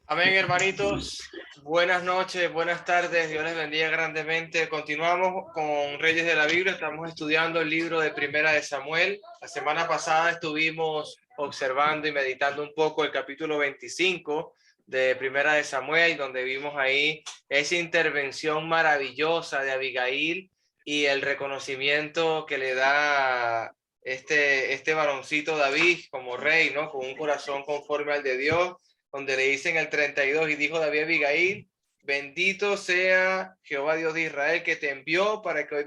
Amén, hermanitos. Buenas noches, buenas tardes. Dios les bendiga grandemente. Continuamos con Reyes de la Biblia. Estamos estudiando el libro de Primera de Samuel. La semana pasada estuvimos observando y meditando un poco el capítulo 25 de Primera de Samuel, donde vimos ahí esa intervención maravillosa de Abigail y el reconocimiento que le da este varoncito David como rey, ¿no? Con un corazón conforme al de Dios, donde le dicen el 32, y dijo David a Abigail: bendito sea Jehová Dios de Israel, que te envió para que hoy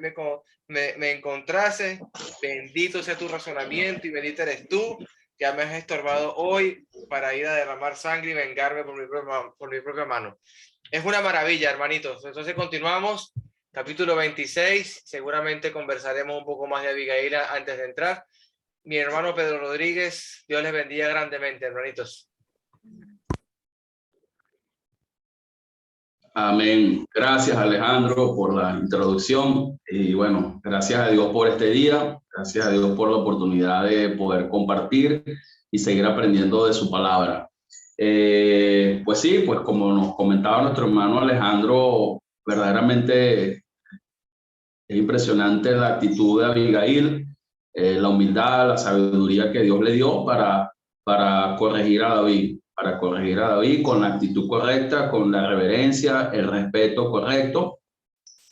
me encontrase. Bendito sea tu razonamiento y bendita eres tú, que me has estorbado hoy para ir a derramar sangre y vengarme por mi propia mano. Es una maravilla, hermanitos. Entonces continuamos, capítulo 26. Seguramente conversaremos un poco más de Abigail antes de entrar. Mi hermano Pedro Rodríguez, Dios les bendiga grandemente, hermanitos. Amén. Gracias, Alejandro, por la introducción. Y bueno, gracias a Dios por este día. Gracias a Dios por la oportunidad de poder compartir y seguir aprendiendo de su palabra. Pues sí, pues como nos comentaba nuestro hermano Alejandro, verdaderamente es impresionante la actitud de Abigail, la humildad, la sabiduría que Dios le dio para corregir a David. Para corregir a David con la actitud correcta, con la reverencia, el respeto correcto.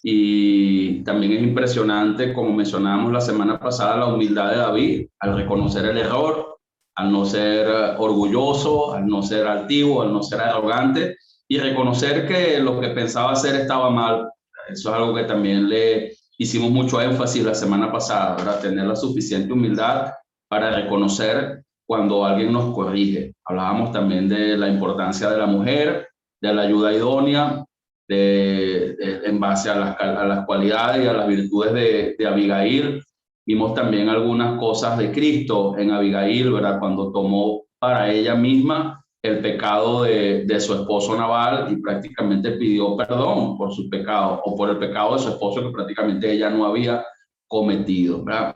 Y también es impresionante, como mencionábamos la semana pasada, la humildad de David al reconocer el error, al no ser orgulloso, al no ser altivo, al no ser arrogante y reconocer que lo que pensaba hacer estaba mal. Eso es algo que también le hicimos mucho énfasis la semana pasada, ¿verdad? Tener la suficiente humildad para reconocer cuando alguien nos corrige. Hablábamos también de la importancia de la mujer, de la ayuda idónea, en base a las cualidades y a las virtudes de Abigail. Vimos también algunas cosas de Cristo en Abigail, ¿verdad? Cuando tomó para ella misma el pecado de su esposo Nabal y prácticamente pidió perdón por su pecado o por el pecado de su esposo que prácticamente ella no había cometido, ¿verdad?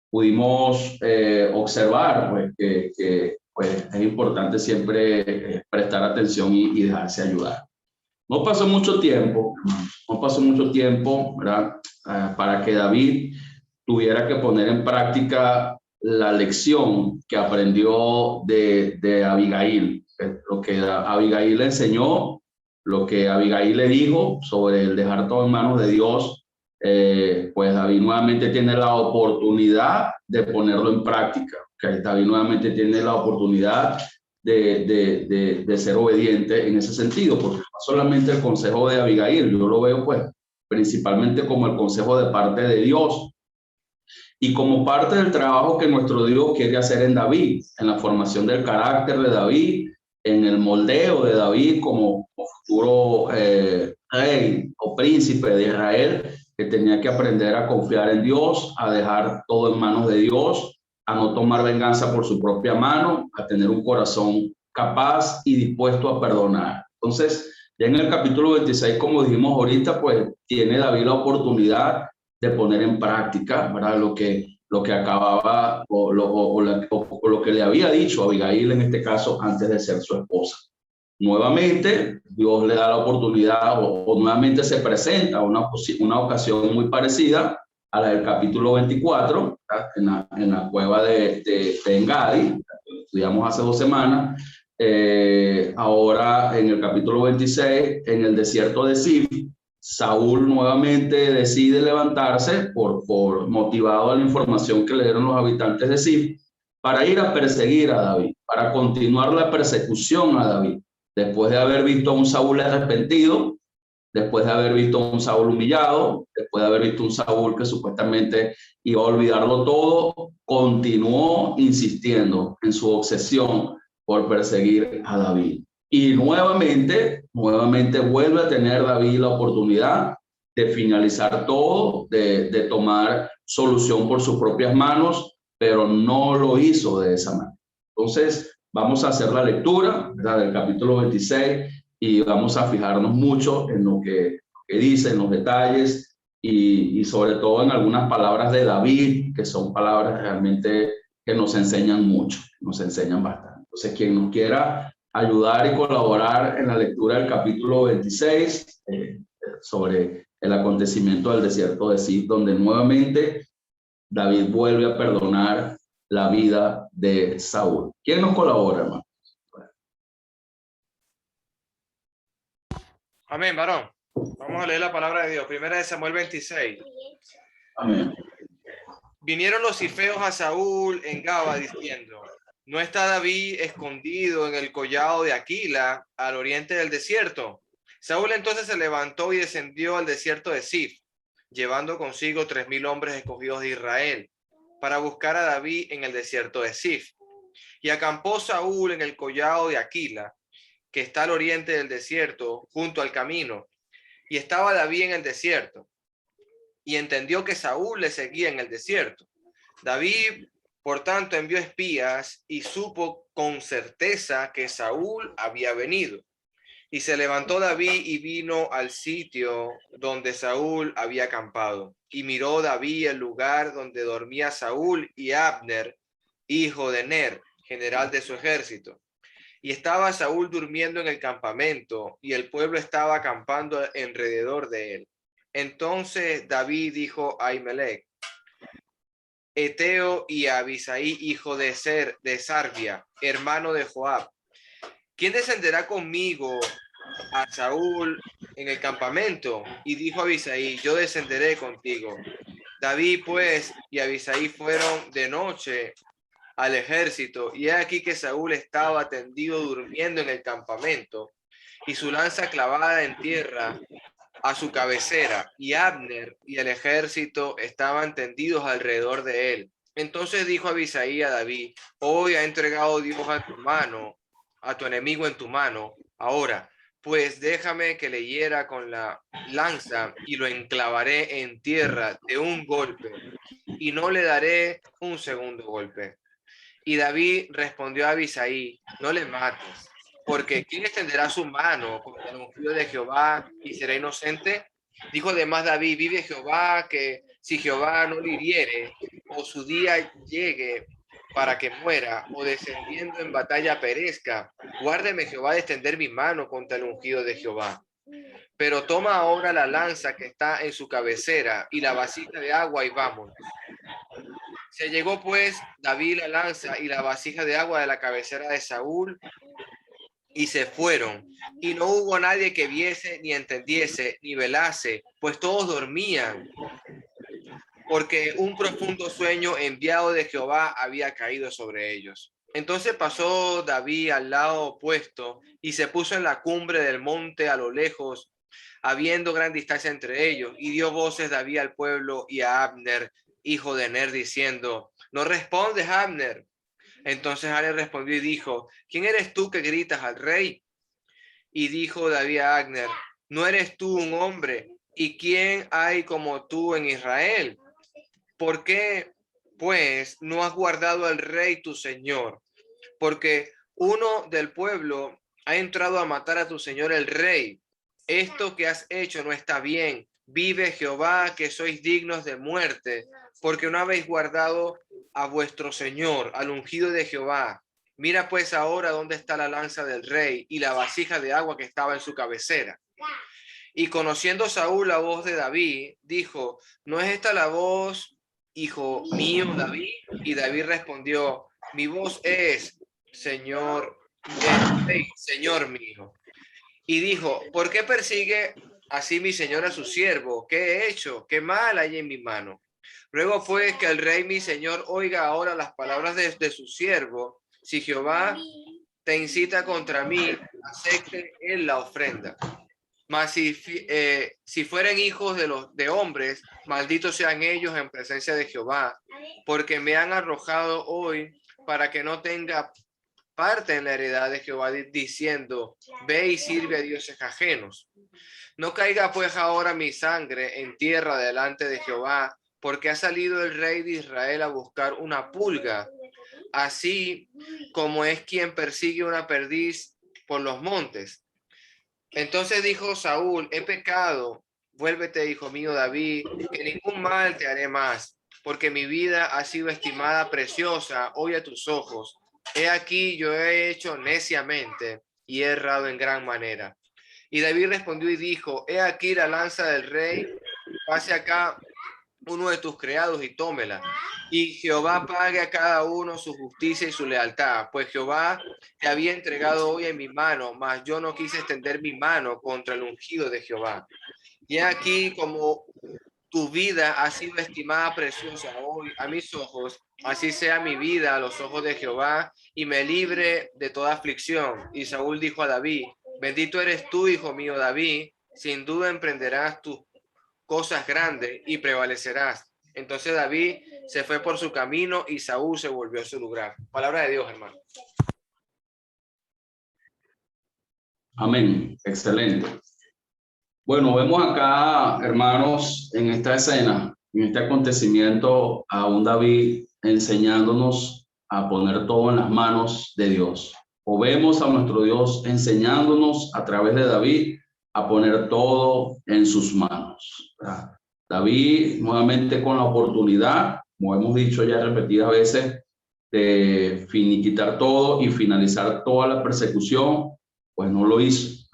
Pudimos observar pues, que pues, es importante siempre prestar atención y dejarse ayudar. No pasó mucho tiempo, ¿verdad? Para que David tuviera que poner en práctica la lección que aprendió de Abigail, lo que Abigail le enseñó, lo que Abigail le dijo sobre el dejar todo en manos de Dios. Pues David nuevamente tiene la oportunidad de ponerlo en práctica. ¿Okay? David nuevamente tiene la oportunidad de ser obediente en ese sentido, porque no solamente el consejo de Abigail, yo lo veo pues principalmente como el consejo de parte de Dios y como parte del trabajo que nuestro Dios quiere hacer en David, en la formación del carácter de David, en el moldeo de David como futuro rey o príncipe de Israel, que tenía que aprender a confiar en Dios, a dejar todo en manos de Dios, a no tomar venganza por su propia mano, a tener un corazón capaz y dispuesto a perdonar. Entonces, ya en el capítulo 26, como dijimos ahorita, pues tiene David la oportunidad de poner en práctica, ¿verdad? Lo que acababa o lo que le había dicho a Abigail en este caso antes de ser su esposa. Nuevamente, Dios le da la oportunidad o nuevamente se presenta una ocasión muy parecida a la del capítulo 24, en la cueva de Engadi, que estudiamos hace 2 semanas. Ahora en el capítulo 26, en el desierto de Zif, Saúl nuevamente decide levantarse por motivado a la información que le dieron los habitantes de Zif para ir a perseguir a David, para continuar la persecución a David. Después de haber visto a un Saúl arrepentido, después de haber visto a un Saúl humillado, después de haber visto a un Saúl que supuestamente iba a olvidarlo todo, continuó insistiendo en su obsesión por perseguir a David. Y nuevamente vuelve a tener David la oportunidad de finalizar todo, de tomar solución por sus propias manos, pero no lo hizo de esa manera. Entonces, vamos a hacer la lectura, ¿verdad?, del capítulo 26 y vamos a fijarnos mucho en lo que dice, en los detalles y sobre todo en algunas palabras de David, que son palabras realmente que nos enseñan mucho, nos enseñan bastante. Entonces, quien nos quiera ayudar y colaborar en la lectura del capítulo 26 sobre el acontecimiento del desierto de Zif, donde nuevamente David vuelve a perdonar la vida de Saúl. ¿Quién nos colabora, hermano? Amén, varón. Vamos a leer la palabra de Dios. Primera de Samuel 26. Amén. Vinieron los zifeos a Saúl en Gaba diciendo: ¿no está David escondido en el collado de Aquila, al oriente del desierto? Saúl entonces se levantó y descendió al desierto de Zif, llevando consigo 3,000 hombres escogidos de Israel, para buscar a David en el desierto de Zif. Y acampó Saúl en el collado de Aquila, que está al oriente del desierto, junto al camino. Y estaba David en el desierto, y entendió que Saúl le seguía en el desierto. David, por tanto, envió espías y supo con certeza que Saúl había venido. Y se levantó David y vino al sitio donde Saúl había acampado. Y miró David el lugar donde dormía Saúl y Abner, hijo de Ner, general de su ejército. Y estaba Saúl durmiendo en el campamento, y el pueblo estaba acampando alrededor de él. Entonces David dijo a Ahimelech, Eteo, y a Abisaí, hijo de Sarbia, hermano de Joab: ¿quién descenderá conmigo a Saúl en el campamento? Y dijo Abisaí, yo descenderé contigo. David pues y Abisaí fueron de noche al ejército, y he aquí que Saúl estaba tendido durmiendo en el campamento, y su lanza clavada en tierra a su cabecera, y Abner y el ejército estaban tendidos alrededor de él. Entonces dijo Abisaí a David: hoy ha entregado Dios a tu mano, a tu enemigo en tu mano. Ahora, pues déjame que le hiera con la lanza y lo enclavaré en tierra de un golpe, y no le daré un segundo golpe. Y David respondió a Abisaí: no le mates, porque ¿quién extenderá su mano contra el ungido de Jehová y será inocente? Dijo además David: vive Jehová, que si Jehová no le hiriere, o su día llegue para que muera, o descendiendo en batalla perezca, guárdeme Jehová de extender mi mano contra el ungido de Jehová. Pero toma ahora la lanza que está en su cabecera y la vasija de agua, y vámonos. Se llegó pues David la lanza y la vasija de agua de la cabecera de Saúl, y se fueron. Y no hubo nadie que viese, ni entendiese, ni velase, pues todos dormían, porque un profundo sueño enviado de Jehová había caído sobre ellos. Entonces pasó David al lado opuesto y se puso en la cumbre del monte a lo lejos, habiendo gran distancia entre ellos, y dio voces David al pueblo y a Abner, hijo de Ner, diciendo: ¿no respondes, Abner? Entonces Abner respondió y dijo: ¿quién eres tú que gritas al rey? Y dijo David a Abner: ¿no eres tú un hombre? ¿Y quién hay como tú en Israel? ¿Por qué, pues, no has guardado al rey tu señor? Porque uno del pueblo ha entrado a matar a tu señor el rey. Esto que has hecho no está bien. Vive Jehová, que sois dignos de muerte, porque no habéis guardado a vuestro señor, al ungido de Jehová. Mira pues ahora dónde está la lanza del rey y la vasija de agua que estaba en su cabecera. Y conociendo Saúl la voz de David, dijo: ¿no es esta la voz, hijo mío, David? Y David respondió: mi voz es, Señor, Señor mío. Y dijo: ¿por qué persigue así mi señor a su siervo? ¿Qué he hecho? ¿Qué mal hay en mi mano? Luego pues que el rey mi señor oiga ahora las palabras de su siervo. Si Jehová te incita contra mí, acepte él la ofrenda. Mas si fueren hijos de hombres, malditos sean ellos en presencia de Jehová, porque me han arrojado hoy para que no tenga parte en la heredad de Jehová, diciendo: ve y sirve a dioses ajenos. No caiga pues ahora mi sangre en tierra delante de Jehová, porque ha salido el rey de Israel a buscar una pulga, así como es quien persigue una perdiz por los montes. Entonces dijo Saúl: he pecado, vuélvete, hijo mío David, que ningún mal te haré más, porque mi vida ha sido estimada preciosa hoy a tus ojos. He aquí yo he hecho neciamente, y he errado en gran manera. Y David respondió y dijo, he aquí la lanza del rey, pase acá uno de tus criados y tómela. Y Jehová pague a cada uno su justicia y su lealtad, pues Jehová te había entregado hoy en mi mano, mas yo no quise extender mi mano contra el ungido de Jehová. Y aquí como tu vida ha sido estimada preciosa hoy a mis ojos, así sea mi vida a los ojos de Jehová y me libre de toda aflicción. Y Saúl dijo a David, bendito eres tú, hijo mío David, sin duda emprenderás tus cosas grandes y prevalecerás. Entonces David se fue por su camino y Saúl se volvió a su lugar. Palabra de Dios, hermano. Amén. Excelente. Bueno, vemos acá, hermanos, en esta escena, en este acontecimiento, a un David enseñándonos a poner todo en las manos de Dios. O vemos a nuestro Dios enseñándonos a través de David a poner todo en sus manos. David, nuevamente con la oportunidad, como hemos dicho ya repetidas veces, de finiquitar todo y finalizar toda la persecución, pues no lo hizo.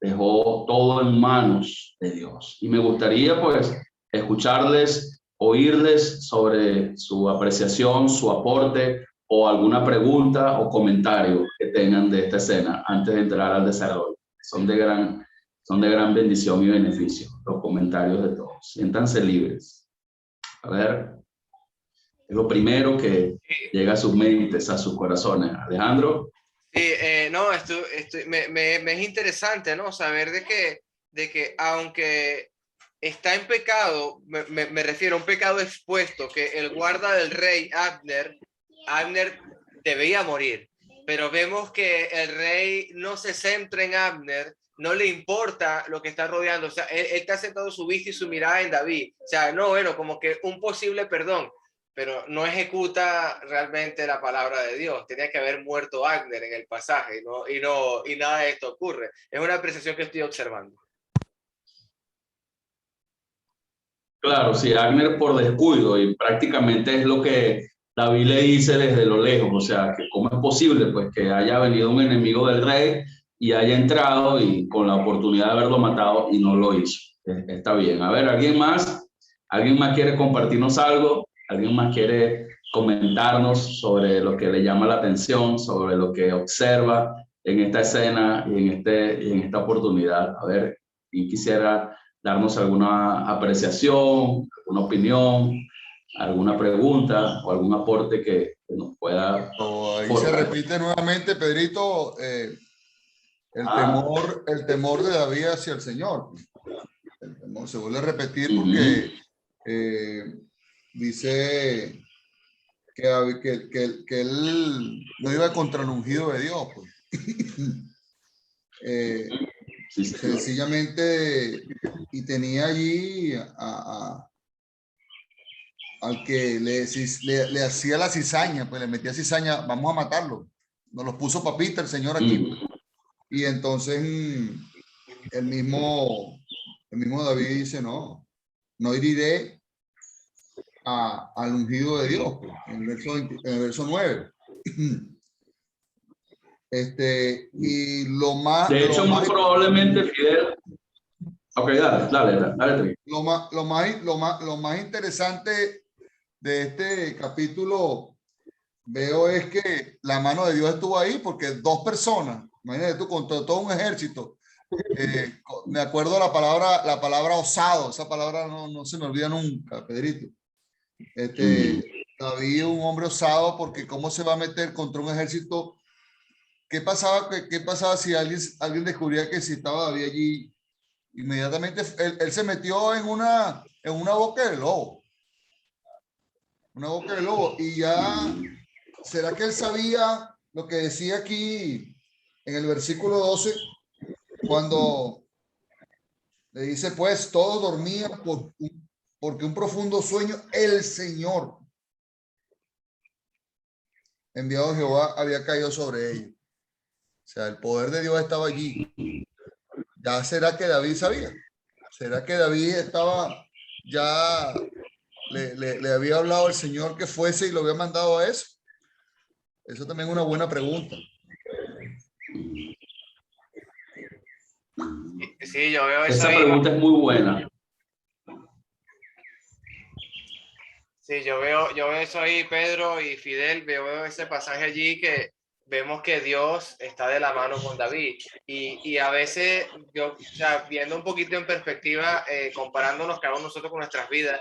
Dejó todo en manos de Dios. Y me gustaría pues escucharles, oírles sobre su apreciación, su aporte o alguna pregunta o comentario que tengan de esta escena antes de entrar al desarrollo. Son de gran bendición y beneficio los comentarios de todos. Siéntanse libres. A ver, es lo primero que llega a sus mentes, a sus corazones. Alejandro. Sí, no, me es interesante, ¿no? Saber de que aunque está en pecado, me refiero a un pecado expuesto, que el guarda del rey Abner debía morir, pero vemos que el rey no se centra en Abner, no le importa lo que está rodeando, o sea, él está centrado su vista y su mirada en David, o sea, no, bueno, como que un posible perdón, pero no ejecuta realmente la palabra de Dios. Tenía que haber muerto Abner en el pasaje, y nada de esto ocurre. Es una apreciación que estoy observando. Claro, sí, Abner por descuido, y prácticamente es lo que David le dice desde lo lejos, o sea, que cómo es posible pues que haya venido un enemigo del rey y haya entrado y con la oportunidad de haberlo matado y no lo hizo. Está bien. A ver, ¿alguien más? ¿Alguien más quiere compartirnos algo? ¿Alguien más quiere comentarnos sobre lo que le llama la atención, sobre lo que observa en esta escena y en esta oportunidad? A ver, y quisiera darnos alguna apreciación, alguna opinión, alguna pregunta o algún aporte que nos pueda... Ahí se repite nuevamente, Pedrito, el temor de David hacia el Señor. El temor se vuelve a repetir porque dice que él no iba contra el ungido de Dios. Pues. Sí, sencillamente, y tenía allí al que le hacía la cizaña, pues le metía cizaña, vamos a matarlo. Nos los puso papita el Señor aquí. Pues. Y entonces el mismo David dice, no iré al ungido de Dios, pues, en el verso 9. Y lo más... De hecho, muy probablemente Fidel... Ok, dale. Lo más interesante de este capítulo veo es que la mano de Dios estuvo ahí porque dos personas, imagínate tú, contra todo un ejército. Me acuerdo la palabra osado, esa palabra no se me olvida nunca, Pedrito. David, un hombre osado, porque cómo se va a meter contra un ejército. ¿Qué pasaba si alguien descubría que si estaba David allí? Inmediatamente él se metió en una boca de lobo. Una boca de lobo. Y ya, ¿será que él sabía lo que decía aquí en el versículo 12? Cuando le dice, pues, todos dormían porque un profundo sueño, el Señor, enviado de Jehová, había caído sobre ellos. O sea, el poder de Dios estaba allí. ¿Ya será que David sabía? ¿Será que David estaba, ya le había hablado al Señor que fuese y lo había mandado a eso? Eso también es una buena pregunta. Sí, yo veo eso Esa ahí. pregunta es muy buena. Sí, yo veo eso ahí, Pedro y Fidel, veo ese pasaje allí que vemos que Dios está de la mano con David. Y a veces, yo, o sea, viendo un poquito en perspectiva, comparándonos cada uno nosotros con nuestras vidas,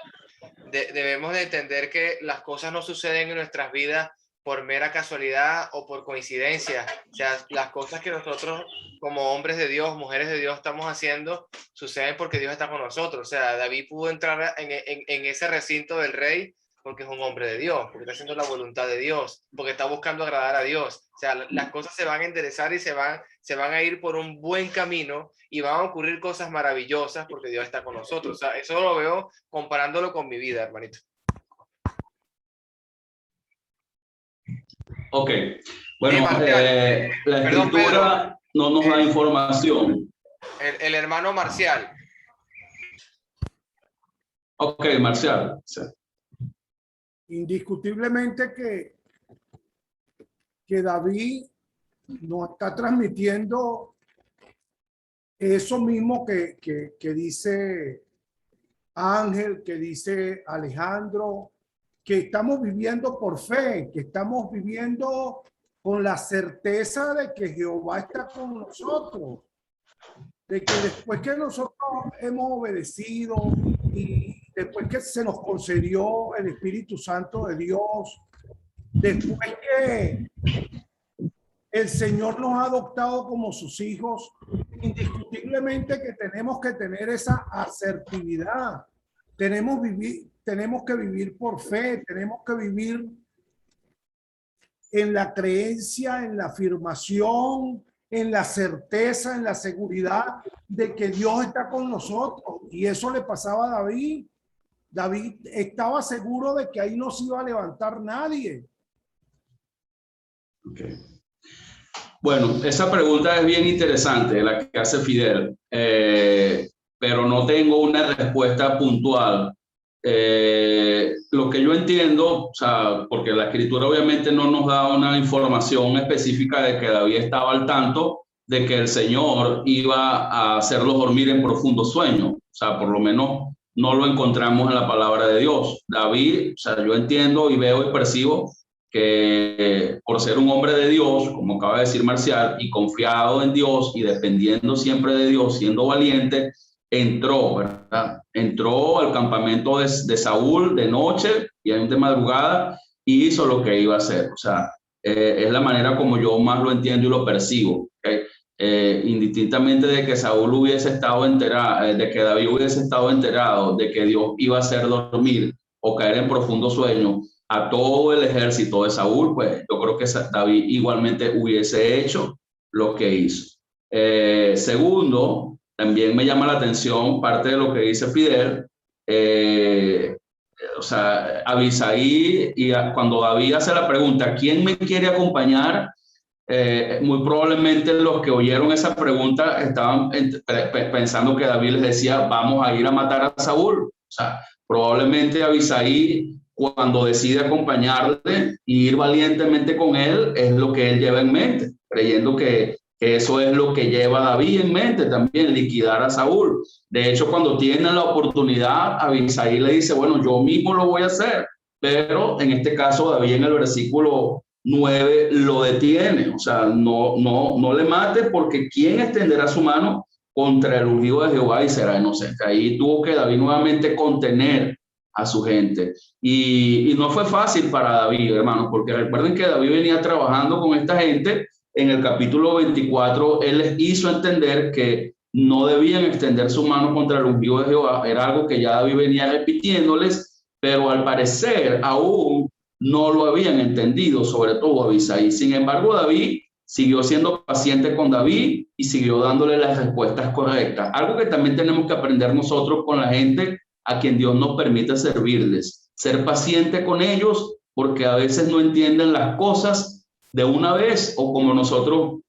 debemos de entender que las cosas no suceden en nuestras vidas por mera casualidad o por coincidencia. O sea, las cosas que nosotros como hombres de Dios, mujeres de Dios estamos haciendo, suceden porque Dios está con nosotros. O sea, David pudo entrar en ese recinto del rey porque es un hombre de Dios, porque está haciendo la voluntad de Dios, porque está buscando agradar a Dios. O sea, las cosas se van a enderezar y se van a ir por un buen camino y van a ocurrir cosas maravillosas porque Dios está con nosotros. O sea, eso lo veo comparándolo con mi vida, hermanito. Ok, bueno, Sí, la perdón, escritura no nos da información. El hermano Marcial. Ok, Marcial. Sí. Indiscutiblemente que David nos está transmitiendo eso mismo que dice Ángel, que dice Alejandro, que estamos viviendo por fe, que estamos viviendo con la certeza de que Jehová está con nosotros, de que después que nosotros hemos obedecido y después que se nos concedió el Espíritu Santo de Dios, después que el Señor nos ha adoptado como sus hijos, indiscutiblemente que tenemos que tener esa asertividad. Tenemos que vivir por fe, tenemos que vivir en la creencia, en la afirmación, en la certeza, en la seguridad de que Dios está con nosotros. Y eso le pasaba a David. David estaba seguro de que ahí no se iba a levantar nadie. Okay. Bueno, esa pregunta es bien interesante, la que hace Fidel, pero no tengo una respuesta puntual. Lo que yo entiendo, o sea, porque la escritura obviamente no nos da una información específica de que David estaba al tanto de que el Señor iba a hacerlos dormir en profundo sueño. O sea, por lo menos no lo encontramos en la palabra de Dios. David, o sea, yo entiendo y veo y percibo que por ser un hombre de Dios, como acaba de decir Marcial, y confiado en Dios y dependiendo siempre de Dios, siendo valiente, entró, ¿verdad? Entró al campamento de Saúl de noche y de madrugada y hizo lo que iba a hacer. O sea, es la manera como yo más lo entiendo y lo percibo. ¿Okay? Indistintamente de que Saúl hubiese estado enterado, de que David hubiese estado enterado de que Dios iba a hacer dormir o caer en profundo sueño a todo el ejército de Saúl, pues yo creo que David igualmente hubiese hecho lo que hizo. Segundo, también me llama la atención parte de lo que dice Fidel, o sea, Abisaí, y cuando David hace la pregunta, ¿quién me quiere acompañar? Muy probablemente los que oyeron esa pregunta estaban pensando que David les decía, vamos a ir a matar a Saúl. O sea, probablemente Abisaí, cuando decide acompañarle e ir valientemente con él, es lo que él lleva en mente, creyendo que eso es lo que lleva David en mente también, liquidar a Saúl. De hecho, cuando tienen la oportunidad, Abisaí le dice, bueno, yo mismo lo voy a hacer. Pero en este caso, David en el versículo 9 lo detiene, o sea, no le mate porque ¿quién extenderá su mano contra el ungido de Jehová y será inocente? Ahí tuvo que David nuevamente contener a su gente y no fue fácil para David, hermano, porque recuerden que David venía trabajando con esta gente. En el capítulo 24 él les hizo entender que no debían extender su mano contra el ungido de Jehová, era algo que ya David venía repitiéndoles, pero al parecer aún no lo habían entendido, sobre todo Abisaí. Sin embargo, David siguió siendo paciente con David y siguió dándole las respuestas correctas. Algo que también tenemos que aprender nosotros con la gente a quien Dios nos permite servirles. Ser paciente con ellos porque a veces no entienden las cosas de una vez o como nosotros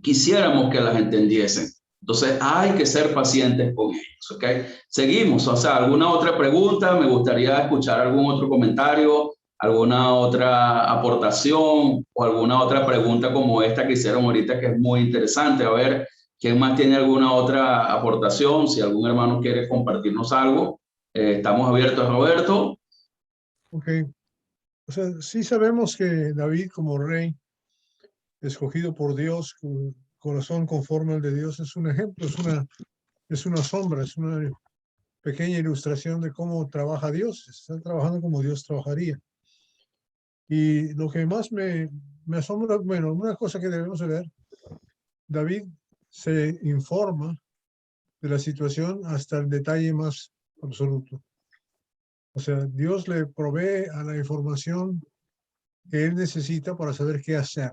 quisiéramos que las entendiesen. Entonces hay que ser pacientes con ellos, ¿ok? Seguimos, o sea, ¿alguna otra pregunta? Me gustaría escuchar algún otro comentario, alguna otra aportación o alguna otra pregunta como esta que hicieron ahorita que es muy interesante. A ver, ¿Quién más tiene alguna otra aportación? Si algún hermano quiere compartirnos algo, estamos abiertos, Roberto. Ok. O sea, sí sabemos que David como rey, escogido por Dios, con corazón conforme al de Dios, es un ejemplo, es una sombra, es una pequeña ilustración de cómo trabaja Dios. Está trabajando como Dios trabajaría. Y lo que más me asombra, bueno, una cosa que debemos de ver, David se informa de la situación hasta el detalle más absoluto. O sea, Dios le provee a la información que él necesita para saber qué hacer.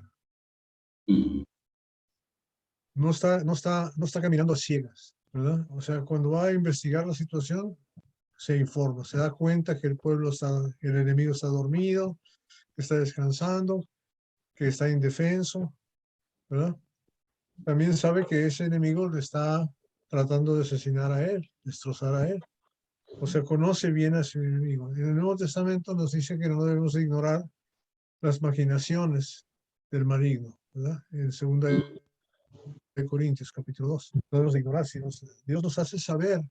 No está caminando a ciegas, ¿verdad? O sea, cuando va a investigar la situación, se informa, se da cuenta que el enemigo está dormido, que está descansando, que está indefenso, ¿verdad? También sabe que ese enemigo le está tratando de asesinar a él, destrozar a él. O sea, conoce bien a su enemigo. En el Nuevo Testamento nos dice que no debemos ignorar las maquinaciones del maligno, ¿verdad? En 2 Corintios, capítulo 2. No debemos ignorar, sino Dios nos hace saber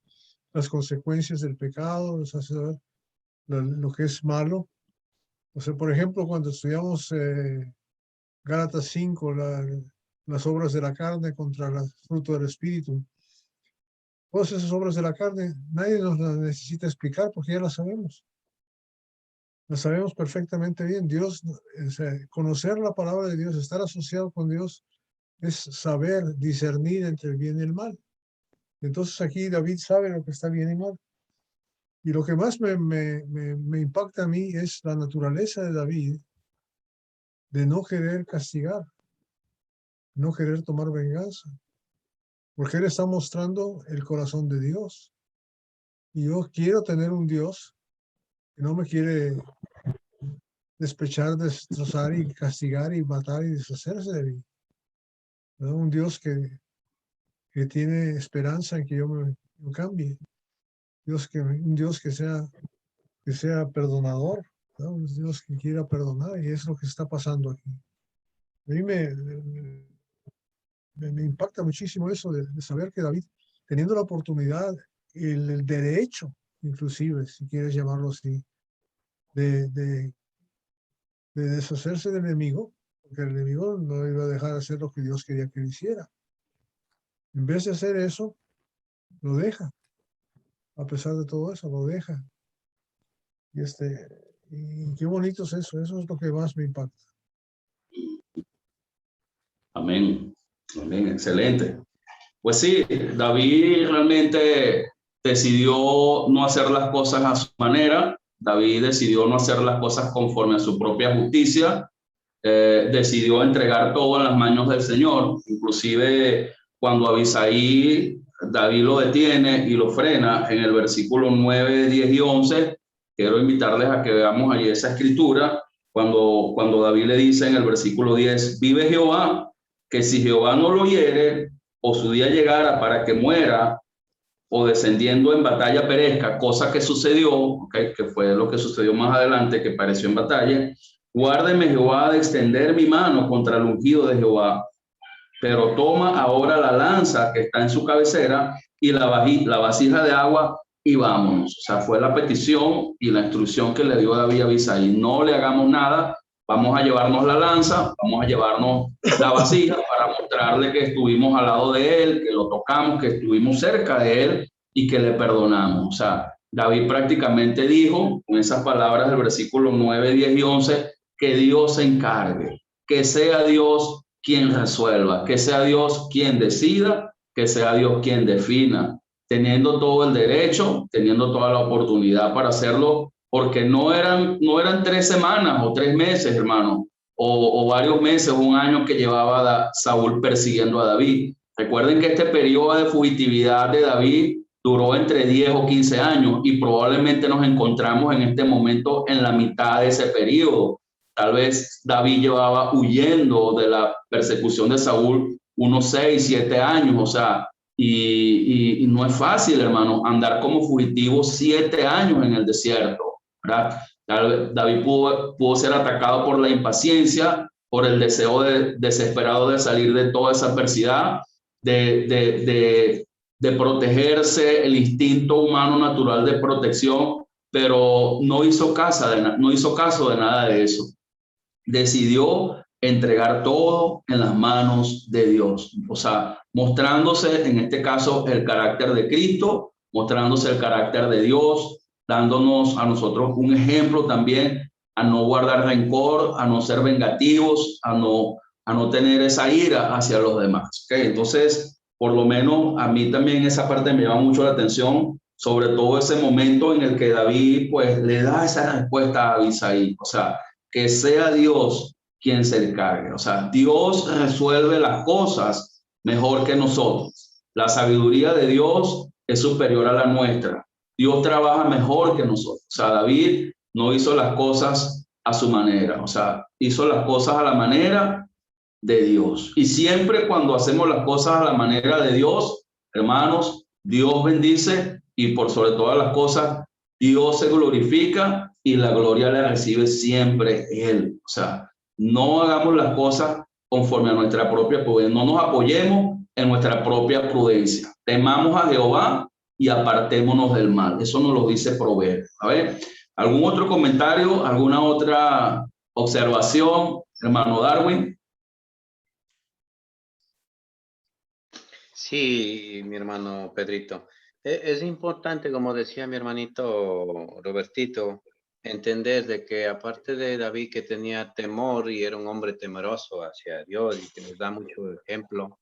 las consecuencias del pecado, nos hace saber lo que es malo. O sea, por ejemplo, cuando estudiamos Gálatas 5, las obras de la carne contra el fruto del Espíritu, todas esas obras de la carne, nadie nos las necesita explicar porque ya las sabemos. Las sabemos perfectamente bien. Dios, o sea, conocer la palabra de Dios, estar asociado con Dios, es saber discernir entre el bien y el mal. Entonces aquí David sabe lo que está bien y mal. Y lo que más me impacta a mí es la naturaleza de David de no querer castigar, no querer tomar venganza, porque él está mostrando el corazón de Dios. Y yo quiero tener un Dios que no me quiere despechar, destrozar y castigar y matar y deshacerse de mí. ¿No? Un Dios que tiene esperanza en que yo cambie. Un Dios que sea perdonador, ¿no? Un Dios que quiera perdonar, y es lo que está pasando aquí. A mí me impacta muchísimo eso de saber que David, teniendo la oportunidad, el derecho, inclusive, si quieres llamarlo así, de deshacerse del enemigo, porque el enemigo no iba a dejar de hacer lo que Dios quería que él hiciera. En vez de hacer eso, lo deja. A pesar de todo eso, lo deja. Y qué bonito es eso. Eso es lo que más me impacta. Amén. Amén. Excelente. Pues sí, David realmente decidió no hacer las cosas a su manera. David decidió no hacer las cosas conforme a su propia justicia. Decidió entregar todo en las manos del Señor. Inclusive cuando Abisaí, David lo detiene y lo frena en el versículo 9, 10 y 11. Quiero invitarles a que veamos allí esa escritura. Cuando David le dice en el versículo 10, vive Jehová, que si Jehová no lo hiere, o su día llegara para que muera, o descendiendo en batalla perezca, cosa que sucedió, okay, que fue lo que sucedió más adelante, que pareció en batalla, guárdeme Jehová de extender mi mano contra el ungido de Jehová, pero toma ahora la lanza que está en su cabecera y la vasija de agua y vámonos. O sea, fue la petición y la instrucción que le dio David a Abisaí. No le hagamos nada, vamos a llevarnos la lanza, vamos a llevarnos la vasija para mostrarle que estuvimos al lado de él, que lo tocamos, que estuvimos cerca de él y que le perdonamos. O sea, David prácticamente dijo, con esas palabras del versículo 9, 10 y 11, que Dios se encargue, que sea Dios quien resuelva, que sea Dios quien decida, que sea Dios quien defina, teniendo todo el derecho, teniendo toda la oportunidad para hacerlo, porque no eran 3 semanas o 3 meses, hermano, o varios meses, un año que llevaba Saúl persiguiendo a David. Recuerden que este periodo de fugitividad de David duró entre 10 o 15 años y probablemente nos encontramos en este momento en la mitad de ese periodo. Tal vez David llevaba huyendo de la persecución de Saúl unos 6, 7 años, o sea, y no es fácil, hermano, andar como fugitivo 7 años en el desierto, ¿verdad? David pudo ser atacado por la impaciencia, por el deseo desesperado de salir de toda esa adversidad. de protegerse, el instinto humano natural de protección, pero no hizo caso de nada de eso. Decidió entregar todo en las manos de Dios, o sea, mostrándose en este caso el carácter de Cristo, mostrándose el carácter de Dios, dándonos a nosotros un ejemplo también a no guardar rencor, a no ser vengativos, a no tener esa ira hacia los demás. ¿Okay? Entonces, por lo menos a mí también esa parte me llama mucho la atención, sobre todo ese momento en el que David pues le da esa respuesta a Abisai, o sea, que sea Dios quien se encargue. O sea, Dios resuelve las cosas mejor que nosotros. La sabiduría de Dios es superior a la nuestra. Dios trabaja mejor que nosotros. O sea, David no hizo las cosas a su manera. O sea, hizo las cosas a la manera de Dios. Y siempre cuando hacemos las cosas a la manera de Dios, hermanos, Dios bendice y por sobre todas las cosas, Dios se glorifica y la gloria la recibe siempre Él. O sea, no hagamos las cosas conforme a nuestra propia prudencia, no nos apoyemos en nuestra propia prudencia. Temamos a Jehová y apartémonos del mal. Eso nos lo dice Proverbios. A ver, ¿algún otro comentario, alguna otra observación, hermano Darwin? Sí, mi hermano Pedrito. Es importante, como decía mi hermanito Robertito, entender de que aparte de David que tenía temor y era un hombre temeroso hacia Dios y que nos da mucho ejemplo,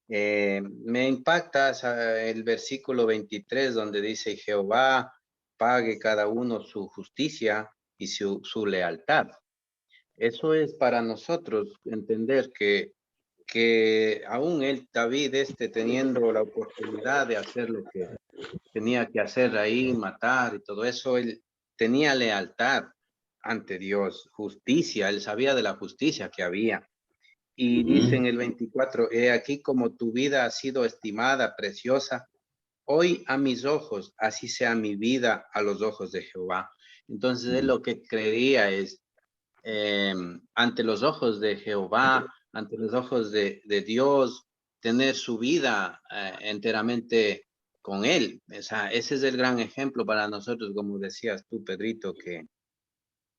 me impacta el versículo 23 donde dice Jehová pague cada uno su justicia y su lealtad. Eso es para nosotros entender que aún David, teniendo la oportunidad de hacer lo que tenía que hacer ahí, matar y todo eso, él tenía lealtad ante Dios, justicia, él sabía de la justicia que había. Y dice en el 24, he aquí como tu vida ha sido estimada, preciosa, hoy a mis ojos, así sea mi vida a los ojos de Jehová. Entonces él lo que creía es, ante los ojos de Jehová, ante los ojos de Dios, tener su vida enteramente con él. O sea, ese es el gran ejemplo para nosotros, como decías tú, Pedrito,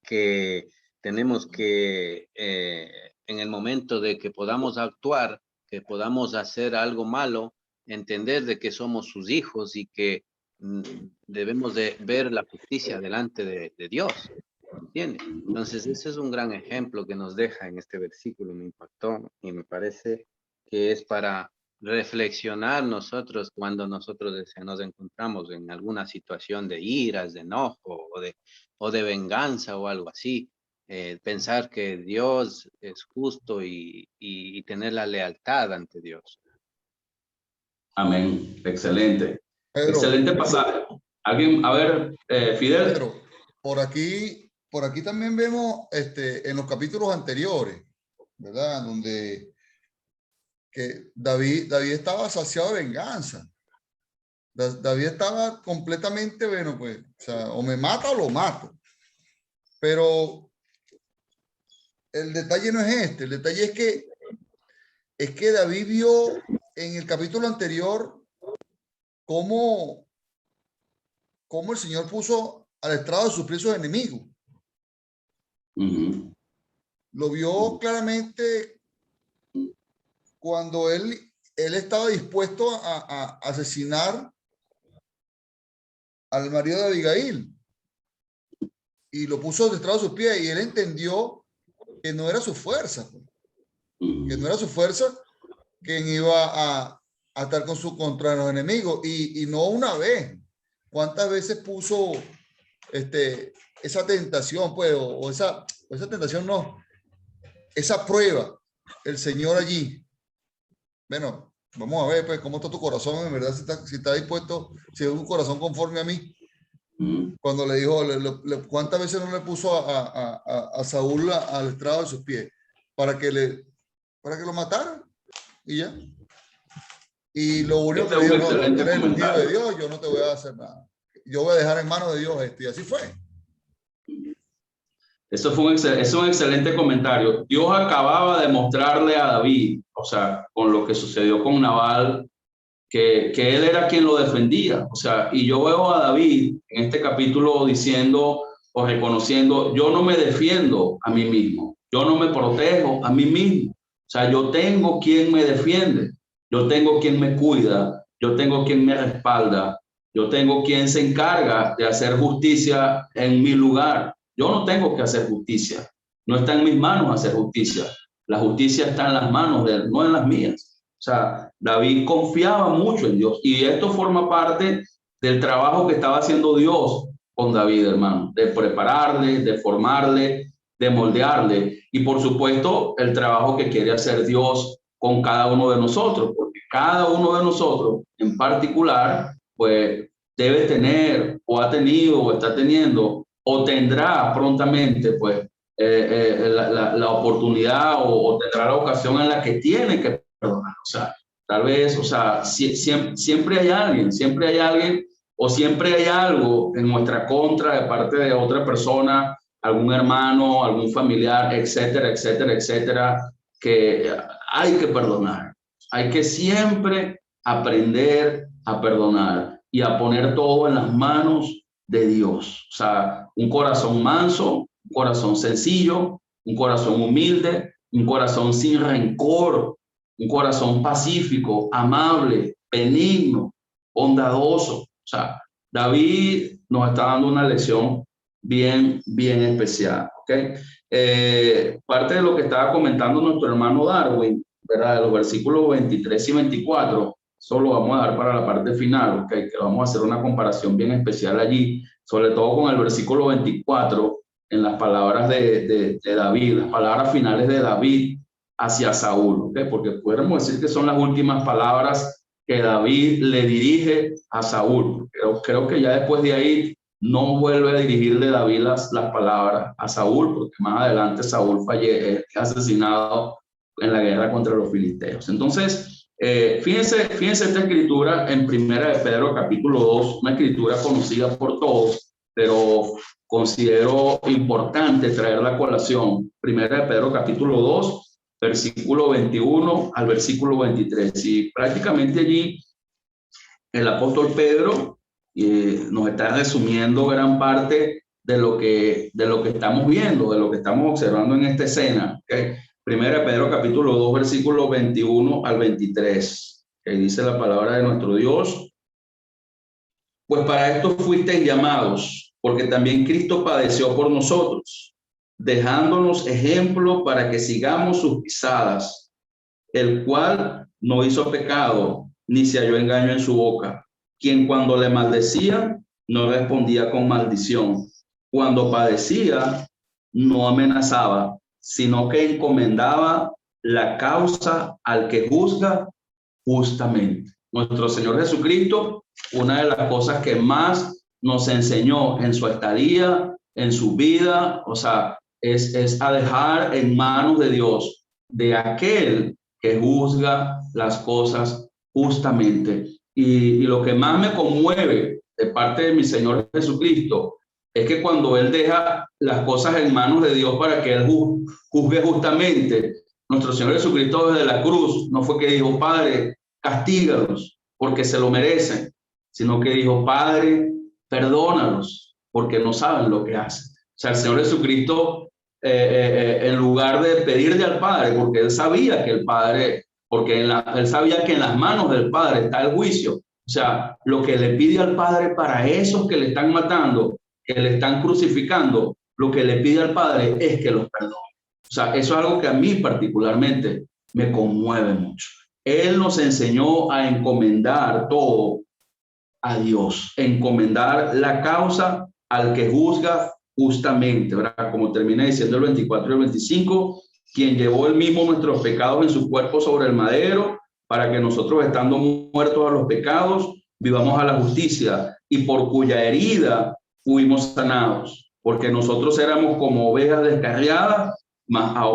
que tenemos que, en el momento de que podamos actuar, que podamos hacer algo malo, entender de que somos sus hijos y que debemos de ver la justicia delante de Dios. ¿Entiendes? Entonces, ese es un gran ejemplo que nos deja en este versículo, me impactó y me parece que es para reflexionar nosotros cuando nosotros nos encontramos en alguna situación de iras, de enojo o de venganza o algo así. Pensar que Dios es justo y tener la lealtad ante Dios. Amén. Excelente. Pedro, Excelente pasaje. ¿Alguien? A ver, Fidel. Pedro, por aquí también vemos en los capítulos anteriores, ¿verdad? Donde que David estaba saciado de venganza. David estaba completamente, bueno, pues, o sea, o me mata o lo mato. Pero el detalle no es el detalle es que David vio en el capítulo anterior cómo el Señor puso al estrado de sus presos enemigos. Lo vio claramente cuando él estaba dispuesto a asesinar al marido de Abigail y lo puso al estrado de sus pies, y él entendió que no era su fuerza, que no era su fuerza quien iba a estar contra los enemigos, y no una vez. ¿Cuántas veces puso esa tentación, pues, o esa tentación, no, esa prueba, el Señor allí? Bueno, vamos a ver, pues, cómo está tu corazón, en verdad, si está dispuesto, si es un corazón conforme a mí. Cuando le dijo, ¿cuántas veces no le puso a Saúl al estrado de sus pies para que lo mataran? Y ya. Y lo único que le dijo, no, tú eres el ungido de Dios, yo no te voy a hacer nada. Yo voy a dejar en manos de Dios esto. Y así fue. Eso es un excelente comentario. Dios acababa de mostrarle a David, o sea, con lo que sucedió con Nabal, que él era quien lo defendía. O sea, y yo veo a David en este capítulo diciendo o reconociendo, yo no me defiendo a mí mismo, yo no me protejo a mí mismo. O sea, yo tengo quien me defiende, yo tengo quien me cuida, yo tengo quien me respalda, yo tengo quien se encarga de hacer justicia en mi lugar. Yo no tengo que hacer justicia, no está en mis manos hacer justicia. La justicia está en las manos de él, no en las mías. O sea, David confiaba mucho en Dios y esto forma parte del trabajo que estaba haciendo Dios con David, hermano, de prepararle, de formarle, de moldearle y por supuesto el trabajo que quiere hacer Dios con cada uno de nosotros, porque cada uno de nosotros en particular, pues debe tener o ha tenido o está teniendo o tendrá prontamente, pues, la oportunidad o tendrá la ocasión en la que tiene que perdonar. O sea, tal vez, o sea, siempre hay alguien o siempre hay algo en nuestra contra de parte de otra persona, algún hermano, algún familiar, etcétera, etcétera, etcétera, que hay que perdonar. Hay que siempre aprender a perdonar y a poner todo en las manos de Dios. O sea, un corazón manso, un corazón sencillo, un corazón humilde, un corazón sin rencor, un corazón pacífico, amable, benigno, bondadoso. O sea, David nos está dando una lección bien especial, ¿ok? Parte de lo que estaba comentando nuestro hermano Darwin, ¿verdad? De los versículos 23 y 24, eso lo vamos a dar para la parte final, ¿ok? Que vamos a hacer una comparación bien especial allí, sobre todo con el versículo 24, en las palabras de David, las palabras finales de David hacia Saúl, ¿ok? Porque podemos decir que son las últimas palabras que David le dirige a Saúl. Creo que ya después de ahí no vuelve a dirigirle David las palabras a Saúl, porque más adelante Saúl es asesinado en la guerra contra los filisteos. Entonces, fíjense esta escritura en Primera de Pedro capítulo 2, una escritura conocida por todos, pero considero importante traerla a colación. Primera de Pedro capítulo 2, versículo 21 al versículo 23. Y prácticamente allí el apóstol Pedro nos está resumiendo gran parte de lo que estamos viendo, de lo que estamos observando en esta escena. ¿Okay? Primera de Pedro capítulo 2, versículo 21 al 23, que dice la palabra de nuestro Dios. Pues para esto fuisteis llamados, porque también Cristo padeció por nosotros, dejándonos ejemplo para que sigamos sus pisadas, el cual no hizo pecado, ni se halló engaño en su boca, quien cuando le maldecían no respondía con maldición, cuando padecía no amenazaba, sino que encomendaba la causa al que juzga justamente. Nuestro Señor Jesucristo, una de las cosas que más nos enseñó en su estadía, en su vida, o sea, es a dejar en manos de Dios, de aquel que juzga las cosas justamente. Y lo que más me conmueve de parte de mi Señor Jesucristo es que cuando Él deja las cosas en manos de Dios para que Él juzgue justamente, nuestro Señor Jesucristo desde la cruz no fue que dijo, Padre, castígalos porque se lo merecen, sino que dijo, Padre, perdónalos porque no saben lo que hacen. O sea, el Señor Jesucristo, en lugar de pedirle al Padre, porque Él sabía que el Padre, porque Él sabía que en las manos del Padre está el juicio. O sea, lo que le pide al Padre para esos que le están matando, que le están crucificando, lo que le pide al Padre es que los perdone. O sea, eso es algo que a mí particularmente me conmueve mucho. Él nos enseñó a encomendar todo a Dios, encomendar la causa al que juzga justamente, ¿verdad? Como termina diciendo el 24 y el 25, quien llevó él mismo nuestros pecados en su cuerpo sobre el madero, para que nosotros, estando muertos a los pecados, vivamos a la justicia, y por cuya herida fuimos sanados, porque nosotros éramos como ovejas descarriadas,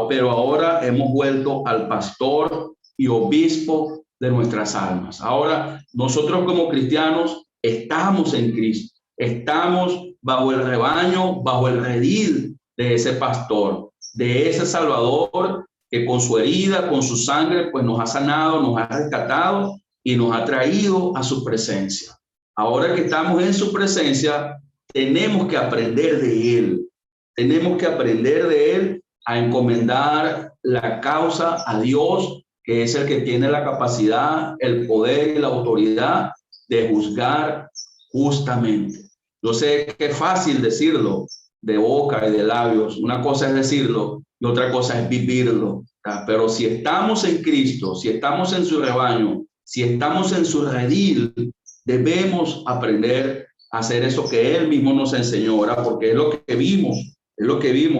pero ahora hemos vuelto al pastor y obispo de nuestras almas. Ahora, nosotros como cristianos estamos en Cristo, estamos bajo el rebaño, bajo el redil de ese pastor, de ese Salvador que con su herida, con su sangre, pues nos ha sanado, nos ha rescatado y nos ha traído a su presencia. Ahora que estamos en su presencia, tenemos que aprender de él. Tenemos que aprender de él a encomendar la causa a Dios, que es el que tiene la capacidad, el poder y la autoridad de juzgar justamente. Yo sé que es fácil decirlo de boca y de labios. Una cosa es decirlo y otra cosa es vivirlo. Pero si estamos en Cristo, si estamos en su rebaño, si estamos en su redil, debemos aprender a hacer eso que él mismo nos enseñó, ¿verdad? Porque es lo que vimos,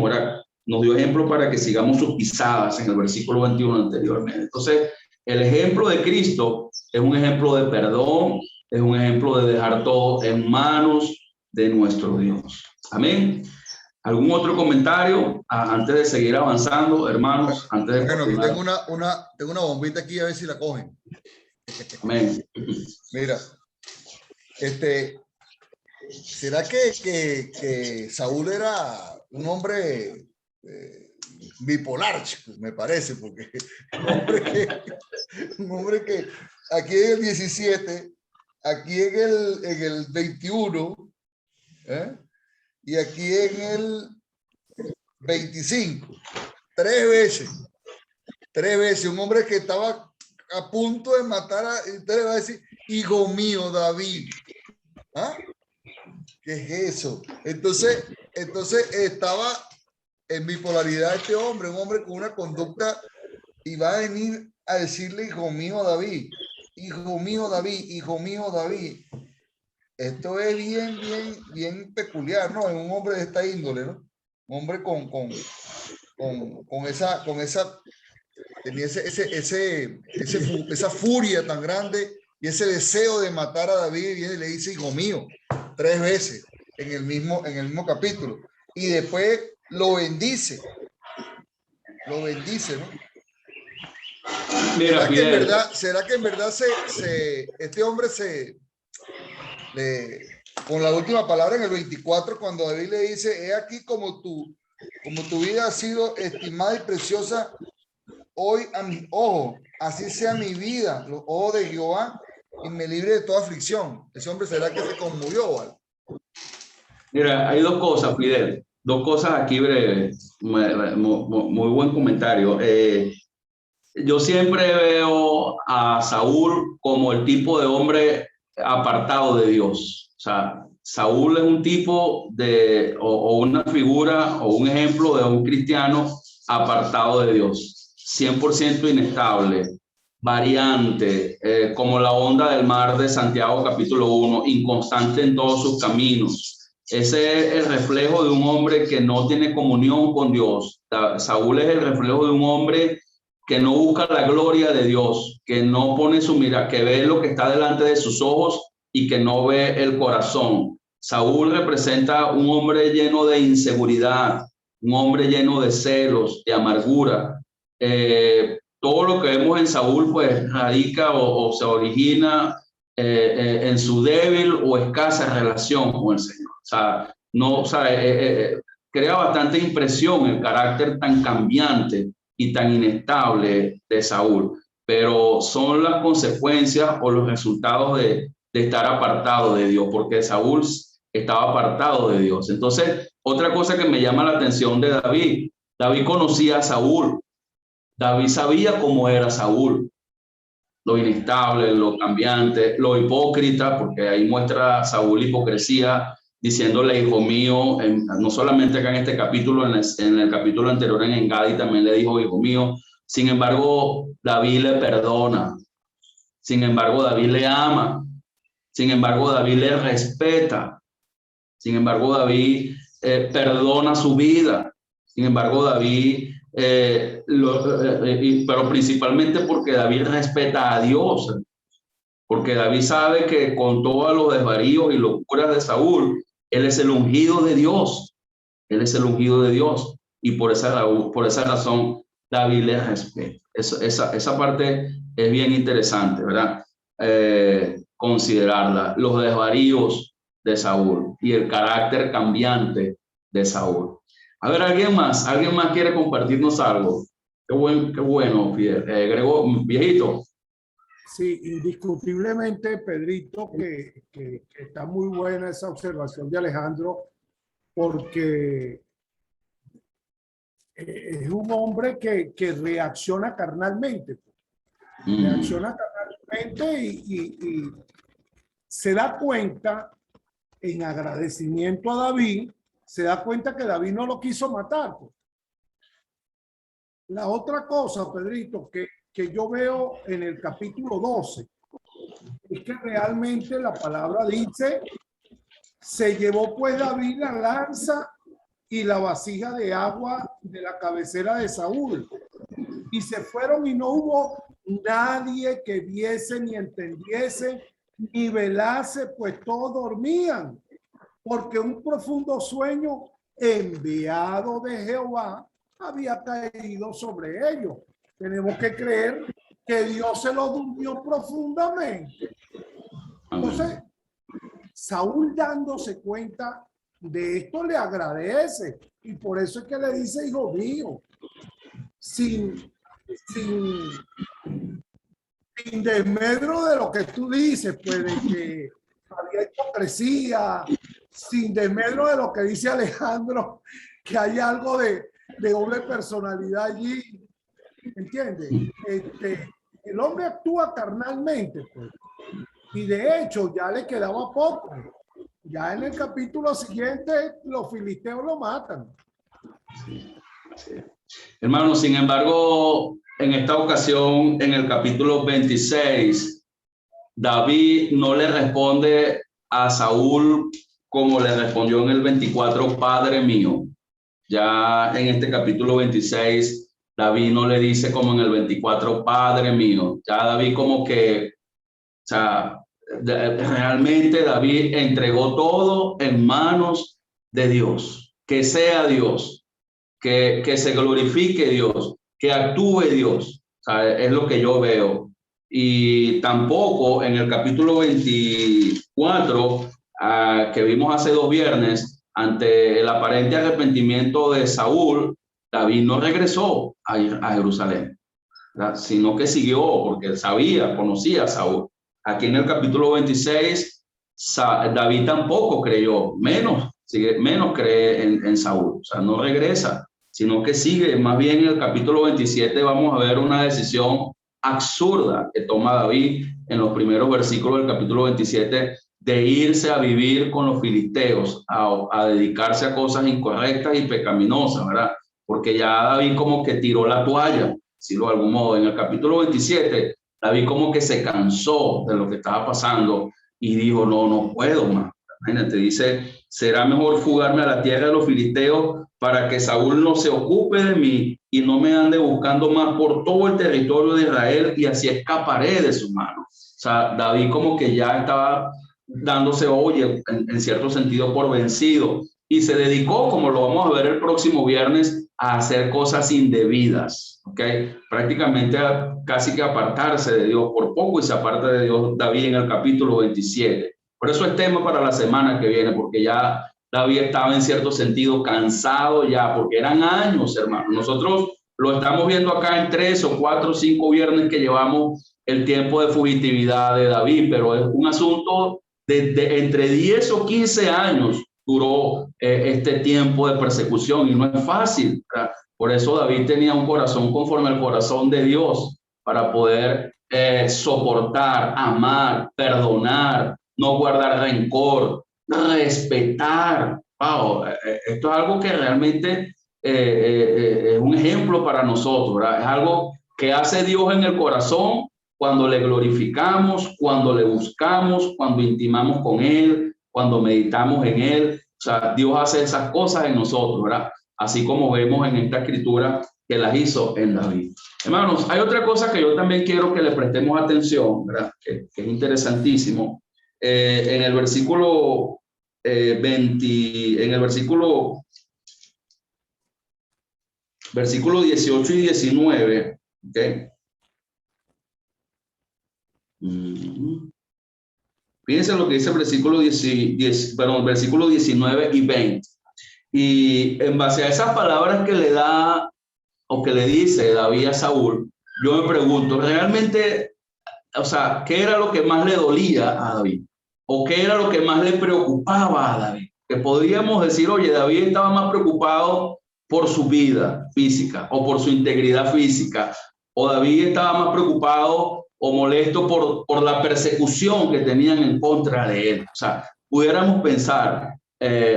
¿verdad? Nos dio ejemplo para que sigamos sus pisadas en el versículo 21 anteriormente. Entonces, el ejemplo de Cristo es un ejemplo de perdón, es un ejemplo de dejar todo en manos de nuestro Dios. Amén. ¿Algún otro comentario antes de seguir avanzando, hermanos? Antes de bueno, aquí tengo una bombita aquí, a ver si la cogen. Amén. Mira, ¿será que Saúl era un hombre bipolar? Me parece, porque un hombre que aquí en el 17, aquí en el 21, y aquí en el 25, tres veces, un hombre que estaba a punto de matar a, usted le va a decir, hijo mío, David. ¿Ah? ¿Qué es eso? Entonces estaba en bipolaridad este hombre, un hombre con una conducta, y va a venir a decirle, hijo mío, David, hijo mío, David, hijo mío, David. Esto es bien peculiar, ¿no? En un hombre de esta índole, ¿no? Un hombre con esa, tenía esa furia tan grande y ese deseo de matar a David, y viene y le dice, hijo mío, 3 veces en el mismo capítulo. Y después lo bendice, ¿no? Mira, ¿será que en verdad este hombre con la última palabra en el 24, cuando David le dice, he aquí como tu vida ha sido estimada y preciosa hoy a mis ojos, así sea mi vida, los ojos de Jehová, y me libre de toda aflicción? Ese hombre, ¿será que se conmovió, ¿vale? Mira, hay dos cosas, Fidel, dos cosas aquí breves. Muy buen comentario. Yo siempre veo a Saúl como el tipo de hombre apartado de Dios. O sea, Saúl es un tipo o una figura o un ejemplo de un cristiano apartado de Dios, 100% inestable, variante, como la onda del mar de Santiago capítulo 1, inconstante en todos sus caminos. Ese es el reflejo de un hombre que no tiene comunión con Dios. Saúl es el reflejo de un hombre que no busca la gloria de Dios, que no pone su mirada, que ve lo que está delante de sus ojos y que no ve el corazón. Saúl representa un hombre lleno de inseguridad, un hombre lleno de celos, de amargura. Todo lo que vemos en Saúl pues radica o se origina en su débil o escasa relación con el Señor. Crea bastante impresión el carácter tan cambiante y tan inestable de Saúl, pero son las consecuencias o los resultados de estar apartado de Dios, porque Saúl estaba apartado de Dios. Entonces, otra cosa que me llama la atención de David conocía a Saúl. David sabía cómo era Saúl, lo inestable, lo cambiante, lo hipócrita, porque ahí muestra Saúl hipocresía, diciéndole, hijo mío, no solamente acá en este capítulo, en el capítulo anterior en Engadi también le dijo, hijo mío. Sin embargo, David le perdona. Sin embargo, David le ama. Sin embargo, David le respeta. Sin embargo, David perdona su vida. Sin embargo, David, pero principalmente porque David respeta a Dios. Porque David sabe que con todos los desvaríos y locuras de Saúl, él es el ungido de Dios. Él es el ungido de Dios. Y por esa razón, David le respeta. Esa parte es bien interesante, ¿verdad? Considerarla. Los desvaríos de Saúl y el carácter cambiante de Saúl. A ver, ¿alguien más quiere compartirnos algo? Qué bueno, Gregor, viejito. Sí, indiscutiblemente, Pedrito, que está muy buena esa observación de Alejandro, porque es un hombre que reacciona carnalmente. Reacciona carnalmente y se da cuenta, en agradecimiento a David, se da cuenta que David no lo quiso matar. La otra cosa, Pedrito, que yo veo en el capítulo 12, es que realmente la palabra dice, se llevó pues David la lanza y la vasija de agua de la cabecera de Saúl, y se fueron y no hubo nadie que viese ni entendiese ni velase, pues todos dormían, porque un profundo sueño enviado de Jehová había caído sobre ellos. Tenemos que creer que Dios se lo durmió profundamente. Entonces, Saúl, dándose cuenta de esto, le agradece, y por eso es que le dice, hijo mío, sin desmedro de lo que tú dices, pues de que había hipocresía, sin desmedro de lo que dice Alejandro, que hay algo de doble personalidad allí, ¿entiendes? El hombre actúa carnalmente, pues, y de hecho ya le quedaba poco. Ya en el capítulo siguiente los filisteos lo matan. Sí, sí. Hermano, sin embargo, en esta ocasión, en el capítulo 26, David no le responde a Saúl como le respondió en el 24, Padre mío. Ya en este capítulo 26, David no le dice como en el 24, Padre mío. Ya David como que, o sea, realmente David entregó todo en manos de Dios. Que sea Dios, que se glorifique Dios, que actúe Dios. O sea, es lo que yo veo. Y tampoco en el capítulo 24, que vimos hace 2 viernes, ante el aparente arrepentimiento de Saúl, David no regresó a Jerusalén, ¿verdad? Sino que siguió, porque él sabía, conocía a Saúl. Aquí en el capítulo 26, David tampoco creyó, menos cree en Saúl, o sea, no regresa, sino que sigue. Más bien en el capítulo 27 vamos a ver una decisión absurda que toma David en los primeros versículos del capítulo 27, de irse a vivir con los filisteos, a dedicarse a cosas incorrectas y pecaminosas, ¿verdad? Porque ya David como que tiró la toalla, decirlo de algún modo. En el capítulo 27, David como que se cansó de lo que estaba pasando y dijo, no puedo más. Imagínate, dice, será mejor fugarme a la tierra de los filisteos para que Saúl no se ocupe de mí y no me ande buscando más por todo el territorio de Israel, y así escaparé de sus manos. O sea, David como que ya estaba dándose, oye, en cierto sentido por vencido, y se dedicó, como lo vamos a ver el próximo viernes, a hacer cosas indebidas, ¿ok? Prácticamente casi que apartarse de Dios. Por poco y se aparta de Dios David en el capítulo 27. Por eso es tema para la semana que viene, porque ya David estaba en cierto sentido cansado ya, porque eran años, hermano. Nosotros lo estamos viendo acá en 3 o 4 o 5 viernes que llevamos el tiempo de fugitividad de David, pero es un asunto de entre 10 o 15 años duró este tiempo de persecución, y no es fácil, ¿verdad? Por eso David tenía un corazón conforme al corazón de Dios, para poder soportar, amar, perdonar, no guardar rencor, respetar. Wow, esto es algo que realmente es un ejemplo para nosotros, ¿verdad? Es algo que hace Dios en el corazón cuando le glorificamos, cuando le buscamos, cuando intimamos con Él, cuando meditamos en Él. O sea, Dios hace esas cosas en nosotros, ¿verdad? Así como vemos en esta escritura que las hizo en David. Hermanos, hay otra cosa que yo también quiero que le prestemos atención, ¿verdad? Que es interesantísimo. En el versículo 20, en el versículo 18 y 19, ¿ok? Fíjense lo que dice el versículo 19 y 20. Y en base a esas palabras que le da o que le dice David a Saúl, yo me pregunto, ¿realmente, o sea, qué era lo que más le dolía a David? ¿O qué era lo que más le preocupaba a David? Que podríamos decir, oye, David estaba más preocupado por su vida física o por su integridad física, o David estaba más preocupado o molesto por la persecución que tenían en contra de él. O sea, pudiéramos pensar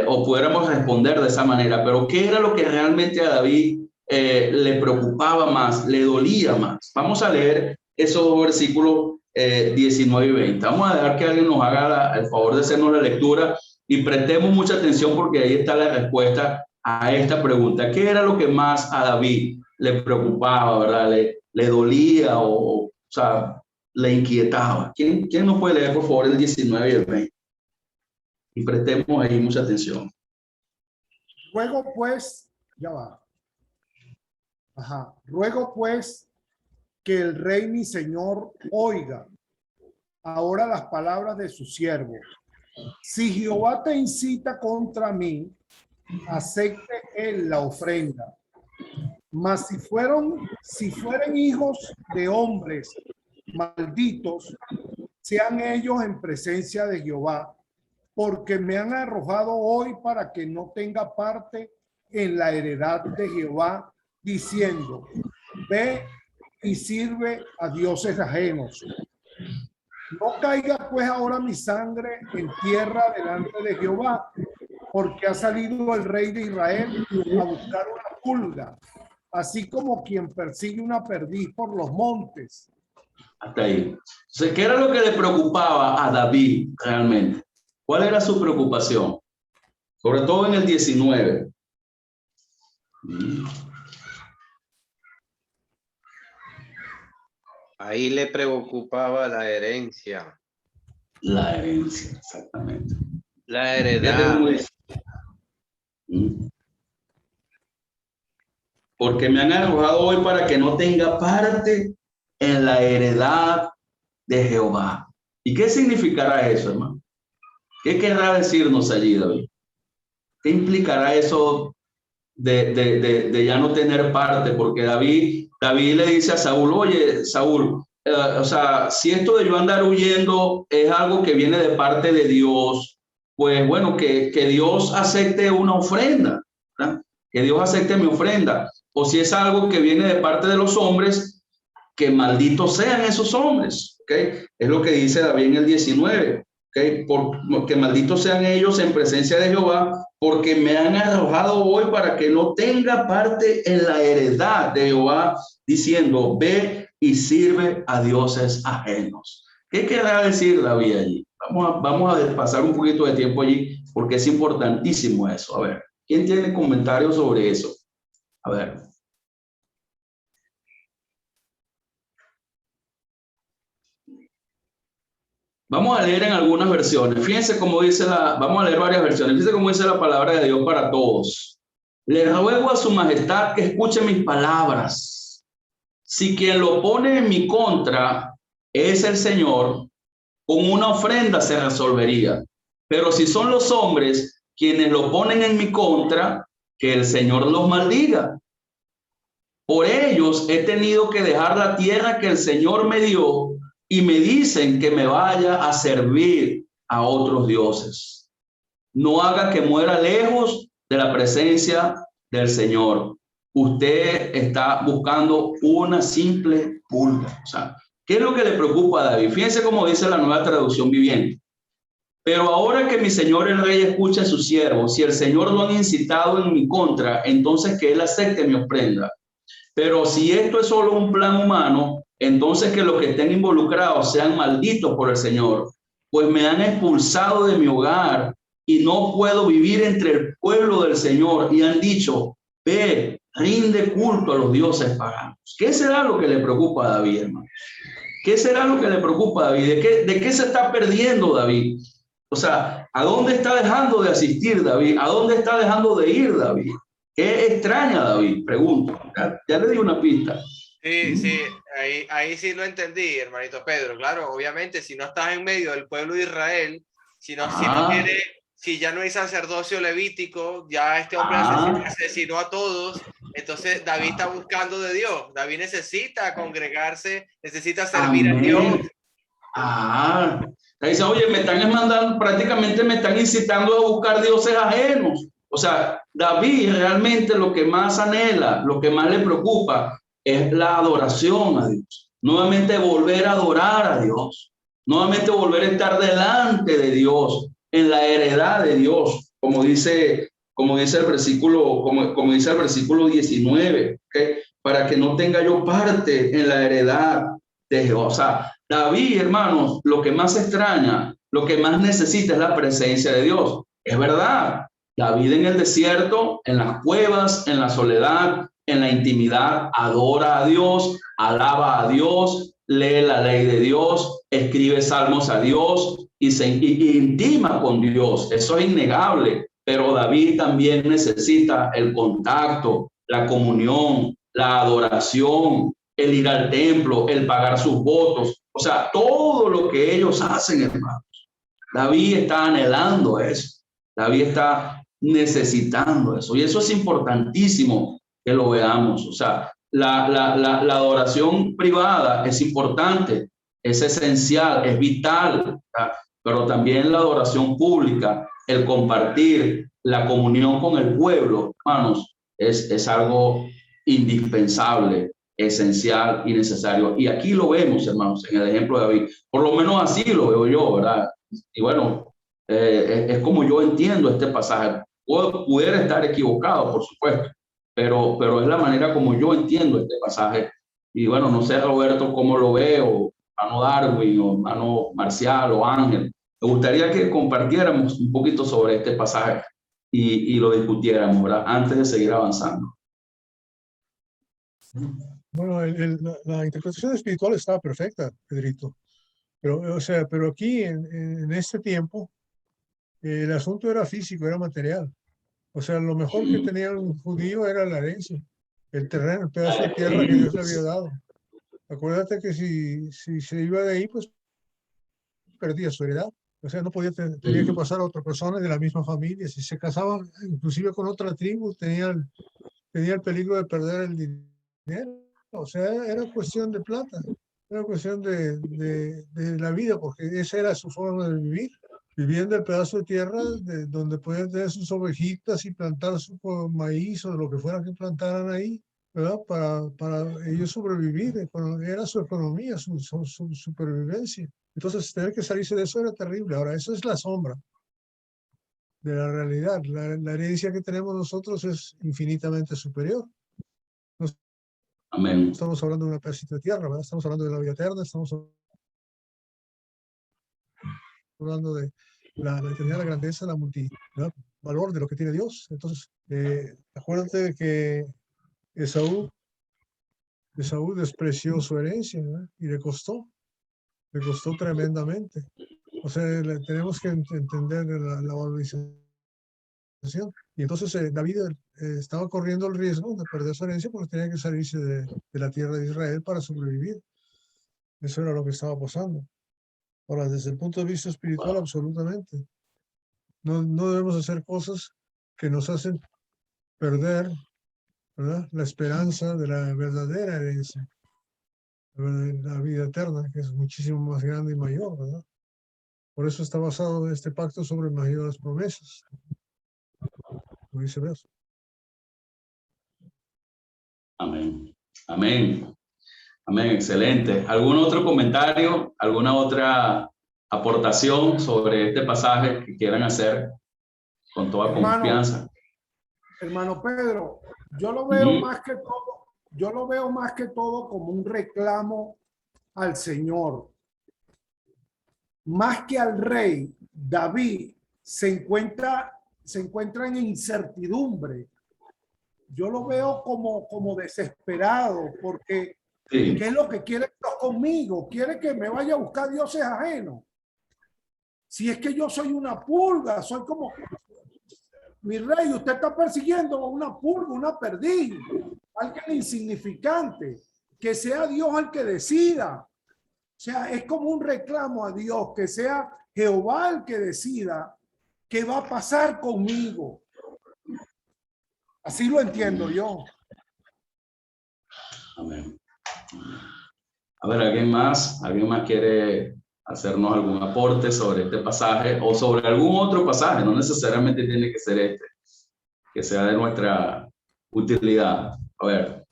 o pudiéramos responder de esa manera, pero ¿qué era lo que realmente a David le preocupaba más, le dolía más? Vamos a leer esos versículos 19 y 20. Vamos a dejar que alguien nos haga el favor de hacernos la lectura y prestemos mucha atención porque ahí está la respuesta a esta pregunta. ¿Qué era lo que más a David le preocupaba, verdad? Le dolía o sea, le inquietaba? ¿Quién nos puede leer, por favor, el 19 y el 20? Y prestemos ahí mucha atención. Ruego pues, ya va. Ajá. Ruego pues que el rey mi señor oiga ahora las palabras de su siervo. Si Jehová te incita contra mí, acepte él la ofrenda. Mas si fueren hijos de hombres malditos, sean ellos en presencia de Jehová, porque me han arrojado hoy para que no tenga parte en la heredad de Jehová, diciendo, ve y sirve a dioses ajenos. No caiga pues ahora mi sangre en tierra delante de Jehová, porque ha salido el rey de Israel a buscar una pulga, así como quien persigue una perdiz por los montes. Hasta ahí. Entonces, ¿qué era lo que le preocupaba a David realmente? ¿Cuál era su preocupación? Sobre todo en el 19. Ahí le preocupaba la herencia. La herencia, exactamente. La heredad. Porque me han arrojado hoy para que no tenga parte en la heredad de Jehová. ¿Y qué significará eso, hermano? ¿Qué querrá decirnos allí, David? ¿Qué implicará eso de ya no tener parte? Porque David le dice a Saúl, oye, Saúl, o sea, si esto de yo andar huyendo es algo que viene de parte de Dios, pues bueno, que Dios acepte una ofrenda, ¿verdad? Que Dios acepte mi ofrenda. O si es algo que viene de parte de los hombres, que malditos sean esos hombres, ¿ok? Es lo que dice David en el 19, ¿ok? Que malditos sean ellos en presencia de Jehová, porque me han arrojado hoy para que no tenga parte en la heredad de Jehová, diciendo, ve y sirve a dioses ajenos. ¿Qué querrá decir David allí? Vamos a pasar un poquito de tiempo allí, porque es importantísimo eso. A ver, ¿quién tiene comentarios sobre eso? A ver. Vamos a leer en algunas versiones. Fíjense cómo dice vamos a leer varias versiones. Fíjense cómo dice la palabra de Dios para todos. Le ruego a su majestad que escuche mis palabras. Si quien lo pone en mi contra es el Señor, con una ofrenda se resolvería. Pero si son los hombres quienes lo ponen en mi contra, que el Señor los maldiga. Por ellos he tenido que dejar la tierra que el Señor me dio, y me dicen que me vaya a servir a otros dioses. No haga que muera lejos de la presencia del Señor. Usted está buscando una simple pulga. O sea, ¿qué es lo que le preocupa a David? Fíjense cómo dice la Nueva Traducción Viviente. Pero ahora que mi señor el rey escucha a su siervo, si el Señor lo han incitado en mi contra, entonces que él acepte mi ofrenda. Pero si esto es solo un plan humano, entonces que los que estén involucrados sean malditos por el Señor, pues me han expulsado de mi hogar y no puedo vivir entre el pueblo del Señor, y han dicho, ve, rinde culto a los dioses paganos. ¿Qué será lo que le preocupa a David, hermano? ¿Qué será lo que le preocupa a David? ¿De qué se está perdiendo David? O sea, ¿a dónde está dejando de asistir David? ¿A dónde está dejando de ir David? ¿Qué extraña David? Pregunto. Ya le di una pista. Sí, ahí sí lo entendí, hermanito Pedro. Claro, obviamente, si no estás en medio del pueblo de Israel, si no si ya no hay sacerdocio levítico, ya este hombre asesinó a todos, entonces David está buscando de Dios. David necesita congregarse, necesita servir a Dios. Dice, oye, me están mandando, prácticamente me están incitando a buscar dioses ajenos. O sea, David realmente lo que más anhela, lo que más le preocupa es la adoración a Dios. Nuevamente volver a adorar a Dios. Nuevamente volver a estar delante de Dios, en la heredad de Dios, como dice el versículo, como dice el versículo 19, ¿okay? Para que no tenga yo parte en la heredad de Jehová. O sea, David, hermanos, lo que más extraña, lo que más necesita es la presencia de Dios. Es verdad, David en el desierto, en las cuevas, en la soledad, en la intimidad, adora a Dios, alaba a Dios, lee la ley de Dios, escribe salmos a Dios y se intima con Dios. Eso es innegable, pero David también necesita el contacto, la comunión, la adoración, el ir al templo, el pagar sus votos, o sea, todo lo que ellos hacen, hermanos. David está anhelando eso, David está necesitando eso, y eso es importantísimo que lo veamos. O sea, la adoración privada es importante, es esencial, es vital, ¿verdad? Pero también la adoración pública, el compartir, la comunión con el pueblo, hermanos, es algo indispensable, esencial y necesario. Y aquí lo vemos, hermanos, en el ejemplo de David. Por lo menos así lo veo yo, ¿verdad? Y bueno, es como yo entiendo este pasaje. Pudiera estar equivocado, por supuesto, pero es la manera como yo entiendo este pasaje. Y bueno, no sé, Roberto, cómo lo veo, hermano Darwin, o hermano Marcial, o Ángel. Me gustaría que compartiéramos un poquito sobre este pasaje y lo discutiéramos, ¿verdad? Antes de seguir avanzando. Bueno, la interpretación espiritual estaba perfecta, Pedrito. Pero, o sea, pero aquí en este tiempo el asunto era físico, era material. O sea, lo mejor que tenía un judío era la herencia, el terreno, el pedazo de tierra que Dios le había dado. Acuérdate que si se iba de ahí, pues perdía su heredad. O sea, no podía, tenía que pasar a otra persona de la misma familia. Si se casaba inclusive con otra tribu, tenía el peligro de perder el dinero. O sea, era cuestión de plata, era cuestión de la vida, porque esa era su forma de vivir. Viviendo el pedazo de tierra donde podían tener sus ovejitas y plantar su maíz o lo que fuera que plantaran ahí, ¿verdad? Para ellos sobrevivir. Era su economía, su supervivencia. Entonces, tener que salirse de eso era terrible. Ahora, eso es la sombra de la realidad. La herencia que tenemos nosotros es infinitamente superior. Amén. Estamos hablando de una pedacito de tierra, ¿verdad? Estamos hablando de la vida eterna, estamos hablando de la eternidad, la grandeza, ¿verdad? Valor de lo que tiene Dios. Entonces, acuérdate de que Esaú despreció su herencia, ¿verdad? Y le costó tremendamente. O sea, tenemos que entender la valorización. Y entonces David estaba corriendo el riesgo de perder su herencia porque tenía que salirse de la tierra de Israel para sobrevivir. Eso era lo que estaba pasando. Ahora, desde el punto de vista espiritual, absolutamente. No debemos hacer cosas que nos hacen perder, ¿verdad?, la esperanza de la verdadera herencia, la vida eterna, que es muchísimo más grande y mayor, ¿verdad? Por eso está basado en este pacto sobre el mayor de las promesas. Como dice Dios. Amén. Amén. Amén. Excelente. ¿Algún otro comentario? ¿Alguna otra aportación sobre este pasaje que quieran hacer con toda confianza? Hermano Pedro, yo lo veo más que todo como un reclamo al Señor. Más que al rey. David se encuentra en incertidumbre. Yo lo veo como desesperado, porque sí. ¿Qué es lo que quiere Dios conmigo? ¿Quiere que me vaya a buscar dioses ajenos? Si es que yo soy una pulga, soy como... Mi rey, usted está persiguiendo a una pulga, una perdiz, alguien insignificante. Que sea Dios el que decida. O sea, es como un reclamo a Dios, que sea Jehová el que decida ¿qué va a pasar conmigo? Así lo entiendo yo. Amén. A ver, ¿alguien más? ¿Alguien más quiere hacernos algún aporte sobre este pasaje o sobre algún otro pasaje? No necesariamente tiene que ser este, que sea de nuestra utilidad. A ver.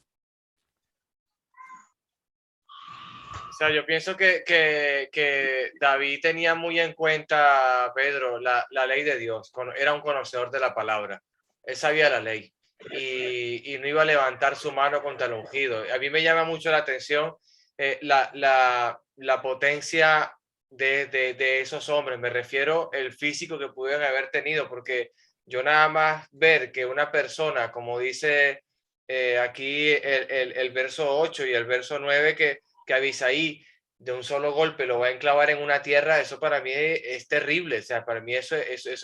O sea, yo pienso que David tenía muy en cuenta, Pedro, la ley de Dios. Era un conocedor de la palabra. Él sabía la ley y no iba a levantar su mano contra el ungido. A mí me llama mucho la atención la potencia de esos hombres. Me refiero al físico que pudieron haber tenido, porque yo nada más ver que una persona, como dice aquí el verso 8 y el verso 9, que Abisaí de un solo golpe lo va a enclavar en una tierra, eso para mí es terrible. O sea, para mí eso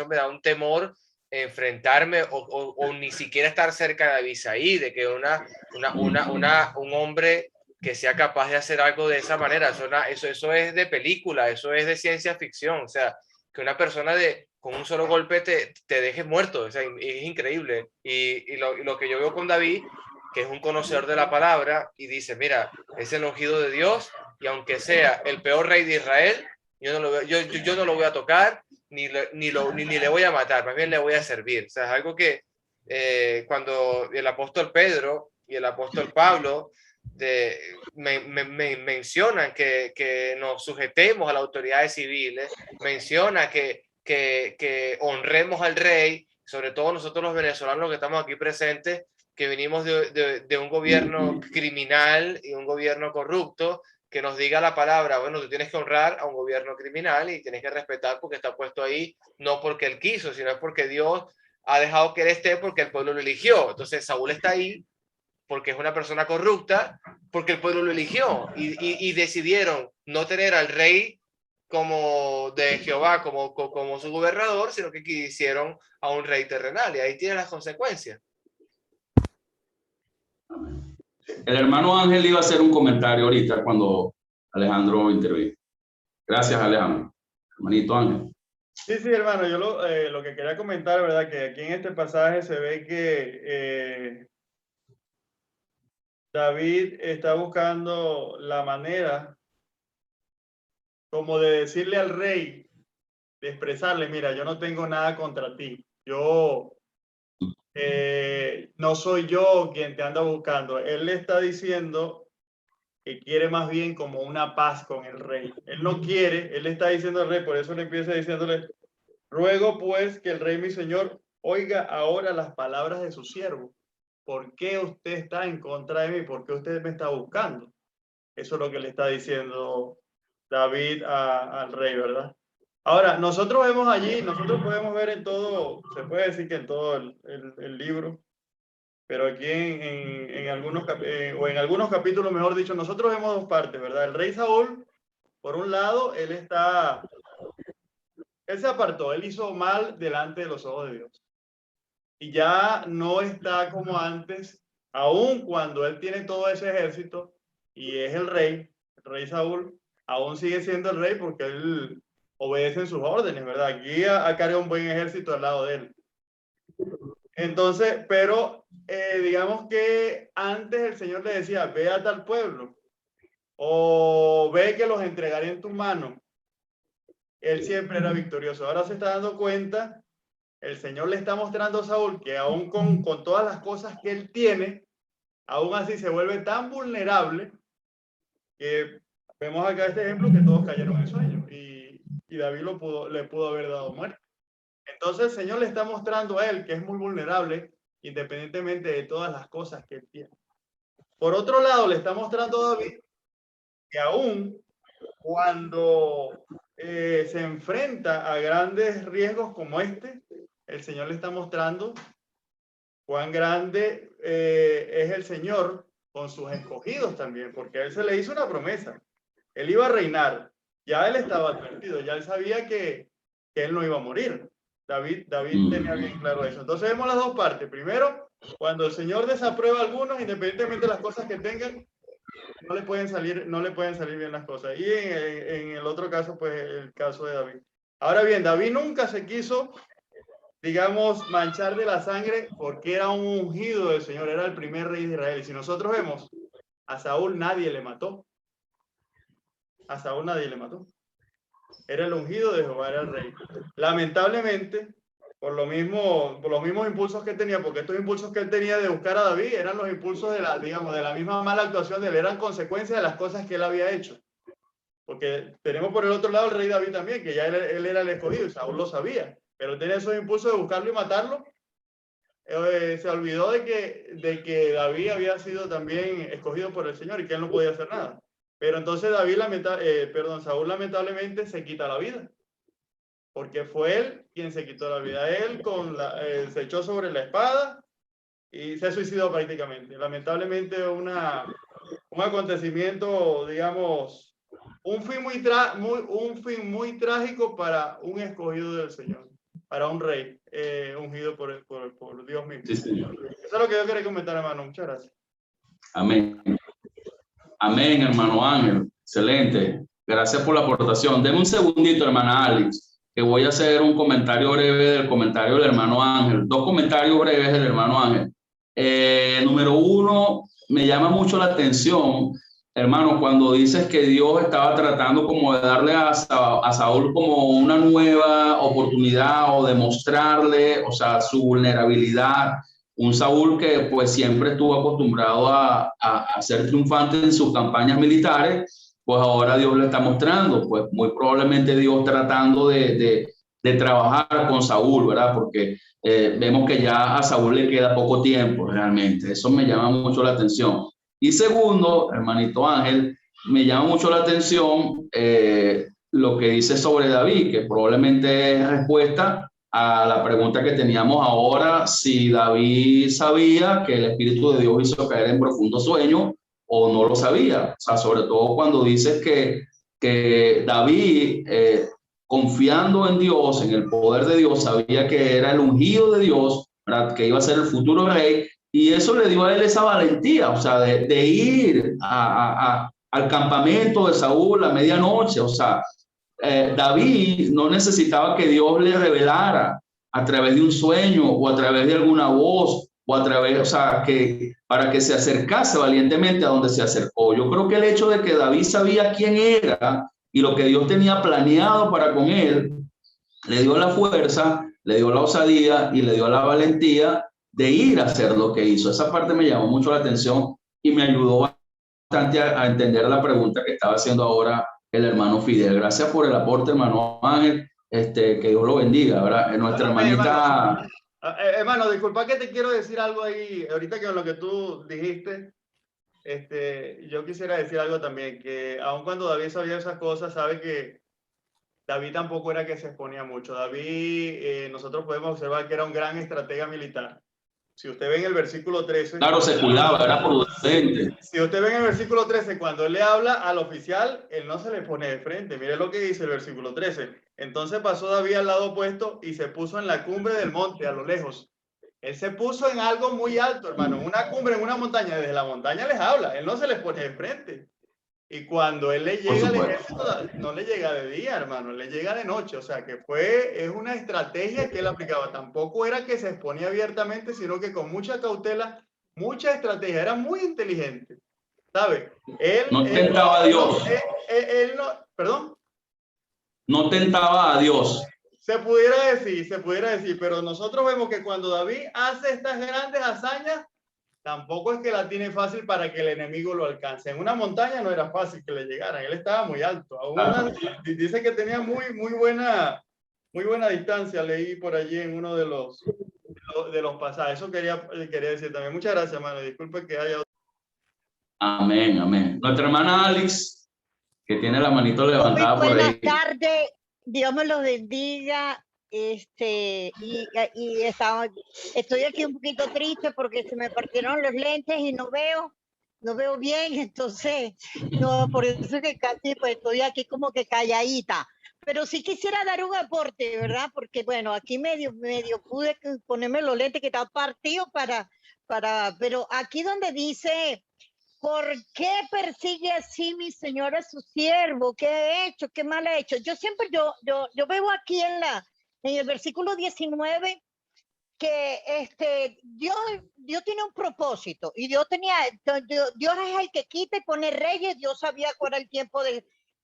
me da un temor enfrentarme o ni siquiera estar cerca de Abisaí, de que un hombre que sea capaz de hacer algo de esa manera. Eso es de película, eso es de ciencia ficción. O sea, que una persona con un solo golpe te deje muerto. O sea, es increíble. Y lo que yo veo con David, que es un conocedor de la palabra, y dice, mira, es el ungido de Dios, y aunque sea el peor rey de Israel, yo no lo voy a tocar, ni le voy a matar, más bien le voy a servir. O sea, es algo que cuando el apóstol Pedro y el apóstol Pablo mencionan que nos sujetemos a las autoridades civiles, menciona que honremos al rey, sobre todo nosotros los venezolanos que estamos aquí presentes, que venimos de un gobierno criminal y un gobierno corrupto, que nos diga la palabra, bueno, tú tienes que honrar a un gobierno criminal y tienes que respetar porque está puesto ahí, no porque él quiso, sino porque Dios ha dejado que él esté porque el pueblo lo eligió. Entonces Saúl está ahí porque es una persona corrupta, porque el pueblo lo eligió y decidieron no tener al rey como de Jehová, como su gobernador, sino que quisieron a un rey terrenal, y ahí tiene las consecuencias. El hermano Ángel iba a hacer un comentario ahorita cuando Alejandro intervino. Gracias, Alejandro. Hermanito Ángel. Sí, hermano, yo lo que quería comentar, ¿verdad? Que aquí en este pasaje se ve que David está buscando la manera como de decirle al rey, de expresarle, mira, yo no tengo nada contra ti. Yo no soy yo quien te anda buscando. Él le está diciendo que quiere más bien como una paz con el rey. Él no quiere, él le está diciendo al rey, por eso le empieza diciéndole, ruego pues que el rey mi señor oiga ahora las palabras de su siervo. ¿Por qué usted está en contra de mí? ¿Por qué usted me está buscando? Eso es lo que le está diciendo David al rey, ¿verdad? Ahora, nosotros vemos allí, nosotros podemos ver en todo, se puede decir que en todo el libro, pero aquí en algunos capítulos, mejor dicho, nosotros vemos dos partes, ¿verdad? El rey Saúl, por un lado, él se apartó, él hizo mal delante de los ojos de Dios. Y ya no está como antes, aun cuando él tiene todo ese ejército y es el rey Saúl, aún sigue siendo el rey porque él obedece sus órdenes, ¿verdad? Aquí ha cargado un buen ejército al lado de él. Entonces, pero digamos que antes el Señor le decía, ve a tal pueblo o ve que los entregaré en tu mano. Él siempre era victorioso. Ahora se está dando cuenta, el Señor le está mostrando a Saúl que aún con todas las cosas que él tiene, aún así se vuelve tan vulnerable que vemos acá este ejemplo que todos cayeron en sueño y David le pudo haber dado muerte. Entonces el Señor le está mostrando a él que es muy vulnerable independientemente de todas las cosas que él tiene. Por otro lado, le está mostrando a David que aún cuando se enfrenta a grandes riesgos como este, el Señor le está mostrando cuán grande es el Señor con sus escogidos también, porque a él se le hizo una promesa. Él iba a reinar, ya él estaba advertido, ya él sabía que él no iba a morir. David tenía bien claro eso. Entonces vemos las dos partes. Primero, cuando el Señor desaprueba a algunos, independientemente de las cosas que tengan, no le pueden salir bien las cosas. Y en el otro caso, pues el caso de David. Ahora bien, David nunca se quiso digamos, manchar de la sangre porque era un ungido del Señor, era el primer rey de Israel. Y si nosotros vemos, a Saúl nadie le mató. A Saúl nadie le mató. Era el ungido de Jehová, era el rey. Lamentablemente, por los mismos impulsos que tenía, porque estos impulsos que él tenía de buscar a David eran los impulsos de la, digamos, de la misma mala actuación de él, eran consecuencias de las cosas que él había hecho. Porque tenemos por el otro lado el rey David también, que ya él era el escogido y Saúl lo sabía, pero tenía esos impulsos de buscarlo y matarlo. Se olvidó de que David había sido también escogido por el Señor y que él no podía hacer nada. Pero entonces Saúl lamentablemente se quita la vida, porque fue él quien se quitó la vida. Él se echó sobre la espada y se suicidó prácticamente. Lamentablemente un acontecimiento, digamos, un fin muy trágico para un escogido del Señor, para un rey ungido por Dios mismo. Sí, señor. Eso es lo que yo quería comentar, hermano. Muchas gracias. Amén. Amén, hermano Ángel. Excelente. Gracias por la aportación. Deme un segundito, hermana Alex, que voy a hacer un comentario breve del comentario del hermano Ángel. 2 comentarios breves del hermano Ángel. Número 1, me llama mucho la atención, hermano, cuando dices que Dios estaba tratando como de darle a Saúl como una nueva oportunidad o demostrarle, o sea, su vulnerabilidad. Un Saúl que pues siempre estuvo acostumbrado a ser triunfante en sus campañas militares, pues ahora Dios le está mostrando, pues muy probablemente Dios tratando de trabajar con Saúl, ¿verdad? Porque vemos que ya a Saúl le queda poco tiempo realmente. Eso me llama mucho la atención. Y segundo, hermanito Ángel, me llama mucho la atención lo que dice sobre David, que probablemente es respuesta a la pregunta que teníamos ahora, si David sabía que el Espíritu de Dios hizo caer en profundo sueño o no lo sabía. O sea, sobre todo cuando dices que David, confiando en Dios, en el poder de Dios, sabía que era el ungido de Dios, ¿verdad? Que iba a ser el futuro rey, y eso le dio a él esa valentía, o sea, de ir al campamento de Saúl a medianoche, o sea, David no necesitaba que Dios le revelara a través de un sueño o a través de alguna voz o a través, o sea, para que se acercase valientemente a donde se acercó. Yo creo que el hecho de que David sabía quién era y lo que Dios tenía planeado para con él, le dio la fuerza, le dio la osadía y le dio la valentía de ir a hacer lo que hizo. Esa parte me llamó mucho la atención y me ayudó bastante a entender la pregunta que estaba haciendo ahora el hermano Fidel. Gracias por el aporte, hermano Ángel. Que Dios lo bendiga, ¿verdad? Nuestra hermanita... Hermano, disculpa que te quiero decir algo ahí, ahorita que en lo que tú dijiste, yo quisiera decir algo también, que aun cuando David sabía esas cosas, sabe que David tampoco era que se exponía mucho. David, nosotros podemos observar que era un gran estratega militar. Si usted ve en el versículo 13... Claro, se cuidaba, era prudente. Si usted ve en el versículo 13, cuando él le habla al oficial, él no se le pone de frente. Mire lo que dice el versículo 13. Entonces pasó David al lado opuesto y se puso en la cumbre del monte, a lo lejos. Él se puso en algo muy alto, hermano, en una cumbre, en una montaña. Desde la montaña les habla, él no se les pone de frente. Y cuando él le llega al ejército, no le llega de día, hermano, le llega de noche. O sea, que es una estrategia que él aplicaba. Tampoco era que se exponía abiertamente, sino que con mucha cautela, mucha estrategia. Era muy inteligente, ¿sabe? No tentaba a Dios. ¿Perdón? No tentaba a Dios. Se pudiera decir, pero nosotros vemos que cuando David hace estas grandes hazañas, tampoco es que la tiene fácil para que el enemigo lo alcance. En una montaña no era fácil que le llegaran, él estaba muy alto. Dice que tenía muy buena distancia, leí por allí en uno de los pasajes. Eso quería decir también. Muchas gracias, hermano. Disculpe que haya... Amén, amén. Nuestra hermana Alex, que tiene la manito levantada por ahí. Buenas tardes, Dios me los bendiga. Estoy aquí un poquito triste porque se me partieron los lentes y no veo bien, entonces no, por eso que casi pues estoy aquí como que calladita, pero sí quisiera dar un aporte, ¿verdad? Porque bueno, aquí medio pude ponerme los lentes que estaban partidos pero aquí donde dice: ¿por qué persigue así mi señor a su siervo? ¿Qué he hecho? ¿Qué mal he hecho? Yo veo aquí en el versículo 19, Dios tiene un propósito y Dios es el que quita y pone reyes. Dios sabía cuál era el tiempo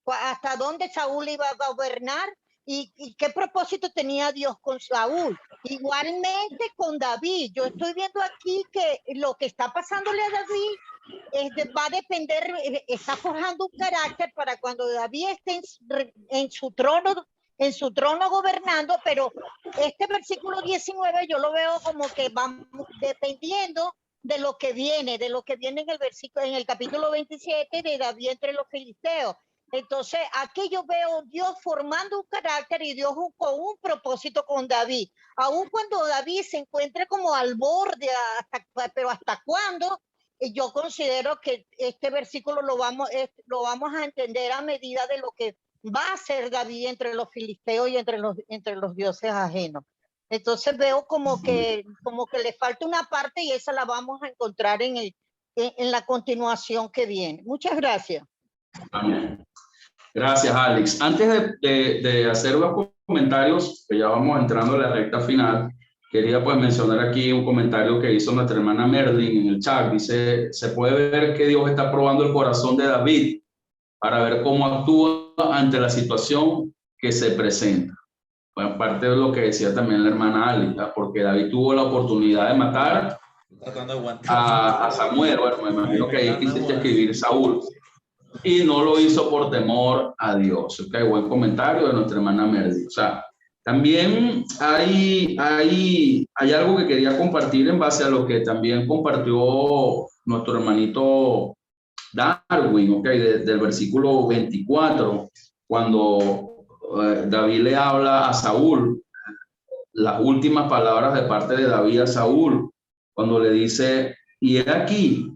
hasta dónde Saúl iba a gobernar y qué propósito tenía Dios con Saúl. Igualmente con David. Yo estoy viendo aquí que lo que está pasándole a David va a depender, está forjando un carácter para cuando David esté en su trono gobernando, pero este versículo 19 yo lo veo como que vamos dependiendo de lo que viene en el capítulo 27 de David entre los filisteos. Entonces, aquí yo veo Dios formando un carácter y Dios con un propósito con David. Aun cuando David se encuentre como al borde, pero ¿hasta cuándo? Yo considero que este versículo lo vamos a entender a medida de lo que va a ser David entre los filisteos y entre los dioses ajenos. Entonces veo como que le falta una parte y esa la vamos a encontrar en la continuación que viene. Muchas gracias. Amén. Gracias, Alex. Antes de hacer los comentarios, que ya vamos entrando a la recta final, quería pues mencionar aquí un comentario que hizo nuestra hermana Merlin en el chat. Dice, se puede ver que Dios está probando el corazón de David para ver cómo actúa ante la situación que se presenta. Bueno, parte de lo que decía también la hermana Alex, porque David tuvo la oportunidad de matar a Samuel. Bueno, me imagino que ahí quisiste escribir Saúl. Y no lo hizo por temor a Dios. Okay, buen comentario de nuestra hermana Merdi. O sea, también hay algo que quería compartir en base a lo que también compartió nuestro hermanito Darwin, okay, del versículo 24, cuando David le habla a Saúl, las últimas palabras de parte de David a Saúl, cuando le dice, y he aquí,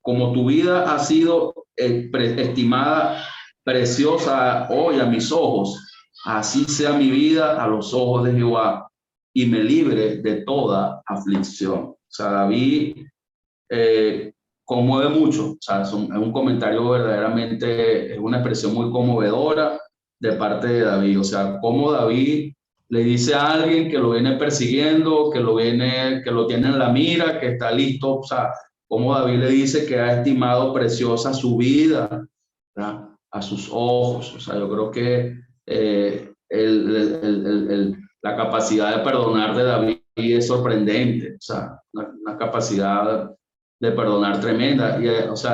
como tu vida ha sido estimada preciosa hoy a mis ojos, así sea mi vida a los ojos de Jehová y me libre de toda aflicción. O sea, David conmueve mucho. O sea, es un comentario verdaderamente, es una expresión muy conmovedora de parte de David. O sea, cómo David le dice a alguien que lo viene persiguiendo, que lo tiene en la mira, que está listo. O sea, como David le dice que ha estimado preciosa su vida, ¿verdad?, a sus ojos. O sea, yo creo que la capacidad de perdonar de David es sorprendente. O sea, una capacidad de perdonar tremenda.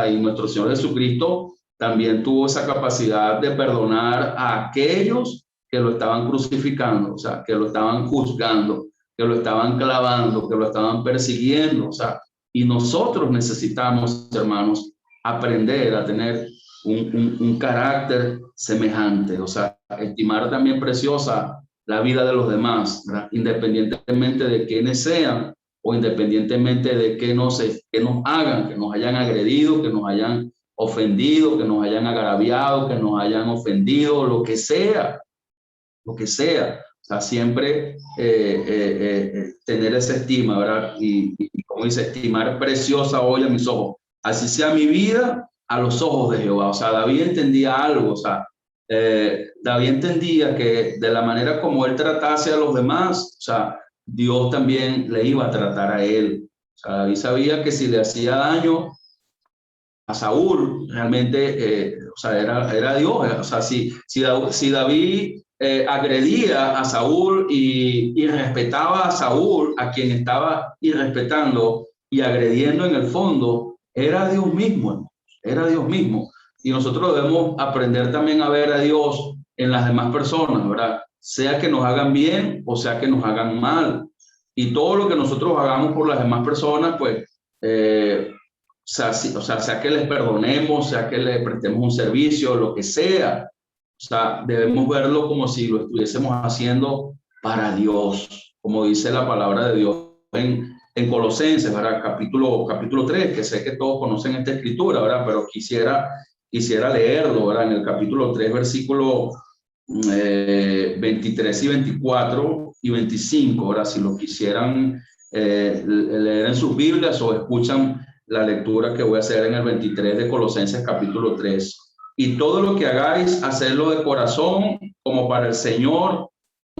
Y nuestro Señor Jesucristo también tuvo esa capacidad de perdonar a aquellos que lo estaban crucificando, o sea, que lo estaban juzgando, que lo estaban clavando, que lo estaban persiguiendo. O sea, y nosotros necesitamos, hermanos, aprender a tener un carácter semejante, o sea, estimar también preciosa la vida de los demás, ¿verdad?, independientemente de quiénes sean o independientemente de que nos hagan, que nos hayan agredido, que nos hayan ofendido, que nos hayan agraviado, que nos hayan ofendido, lo que sea. O sea, siempre tener esa estima, ¿verdad? Y como dice, estimar preciosa hoy a mis ojos, así sea mi vida a los ojos de Jehová. O sea, David entendía algo. O sea, David entendía que de la manera como él tratase a los demás, o sea, Dios también le iba a tratar a él. O sea, David sabía que si le hacía daño a Saúl, realmente, o sea, era Dios. O sea, si David agredía a Saúl y respetaba a Saúl, a quien estaba irrespetando y agrediendo en el fondo, era Dios mismo, hermano, era Dios mismo. Y nosotros debemos aprender también a ver a Dios en las demás personas, ¿verdad? Sea que nos hagan bien o sea que nos hagan mal. Y todo lo que nosotros hagamos por las demás personas, pues, sea que les perdonemos, sea que les prestemos un servicio, lo que sea. O sea, debemos verlo como si lo estuviésemos haciendo para Dios, como dice la palabra de Dios en Colosenses, ¿verdad? Capítulo 3, que sé que todos conocen esta escritura, ¿verdad? Pero quisiera leerlo, ¿verdad? En el capítulo 3, versículo 23 y 24 y 25, ¿verdad? Si lo quisieran leer en sus Biblias o escuchan la lectura que voy a hacer en el 23 de Colosenses capítulo 3. Y todo lo que hagáis, hacedlo de corazón como para el Señor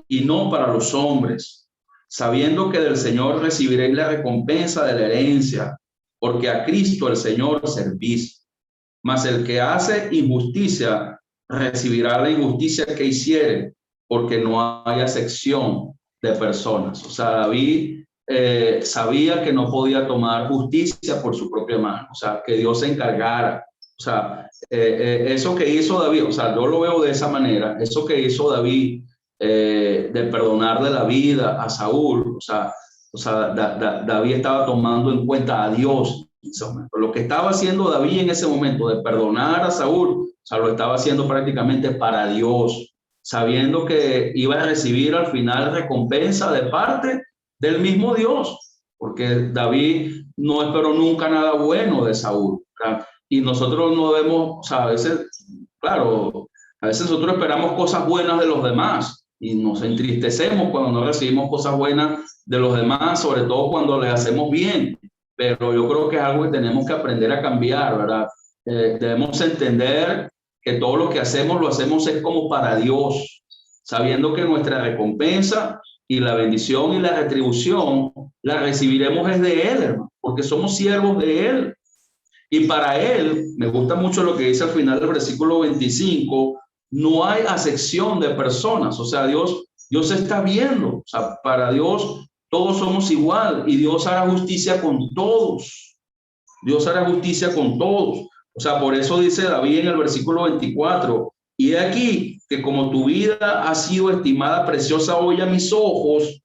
y no para los hombres, sabiendo que del Señor recibiréis la recompensa de la herencia, porque a Cristo el Señor servís. Mas el que hace injusticia recibirá la injusticia que hiciere, porque no hay acepción de personas. O sea, David sabía que no podía tomar justicia por su propia mano, o sea, que Dios se encargara. O sea, eso que hizo David, o sea, yo lo veo de esa manera, eso que hizo David de perdonarle la vida a Saúl, o sea, David estaba tomando en cuenta a Dios. Lo que estaba haciendo David en ese momento de perdonar a Saúl, o sea, lo estaba haciendo prácticamente para Dios, sabiendo que iba a recibir al final recompensa de parte del mismo Dios, porque David no esperó nunca nada bueno de Saúl, ¿verdad? Y nosotros no debemos, o sea, a veces, claro, a veces nosotros esperamos cosas buenas de los demás y nos entristecemos cuando no recibimos cosas buenas de los demás, sobre todo cuando le hacemos bien. Pero yo creo que es algo que tenemos que aprender a cambiar, ¿verdad? Debemos entender que todo lo que hacemos lo hacemos es como para Dios, sabiendo que nuestra recompensa y la bendición y la retribución la recibiremos es de Él, hermano, porque somos siervos de Él. Y para Él, me gusta mucho lo que dice al final del versículo 25, no hay acepción de personas. O sea, Dios está viendo. O sea, para Dios todos somos igual y Dios hará justicia con todos. Dios hará justicia con todos. O sea, por eso dice David en el versículo 24, y he aquí que como tu vida ha sido estimada preciosa hoy a mis ojos,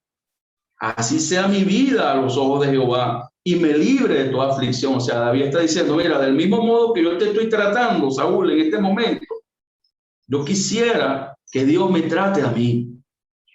así sea mi vida a los ojos de Jehová y me libre de toda aflicción. O sea, David está diciendo, mira, del mismo modo que yo te estoy tratando, Saúl, en este momento, yo quisiera que Dios me trate a mí.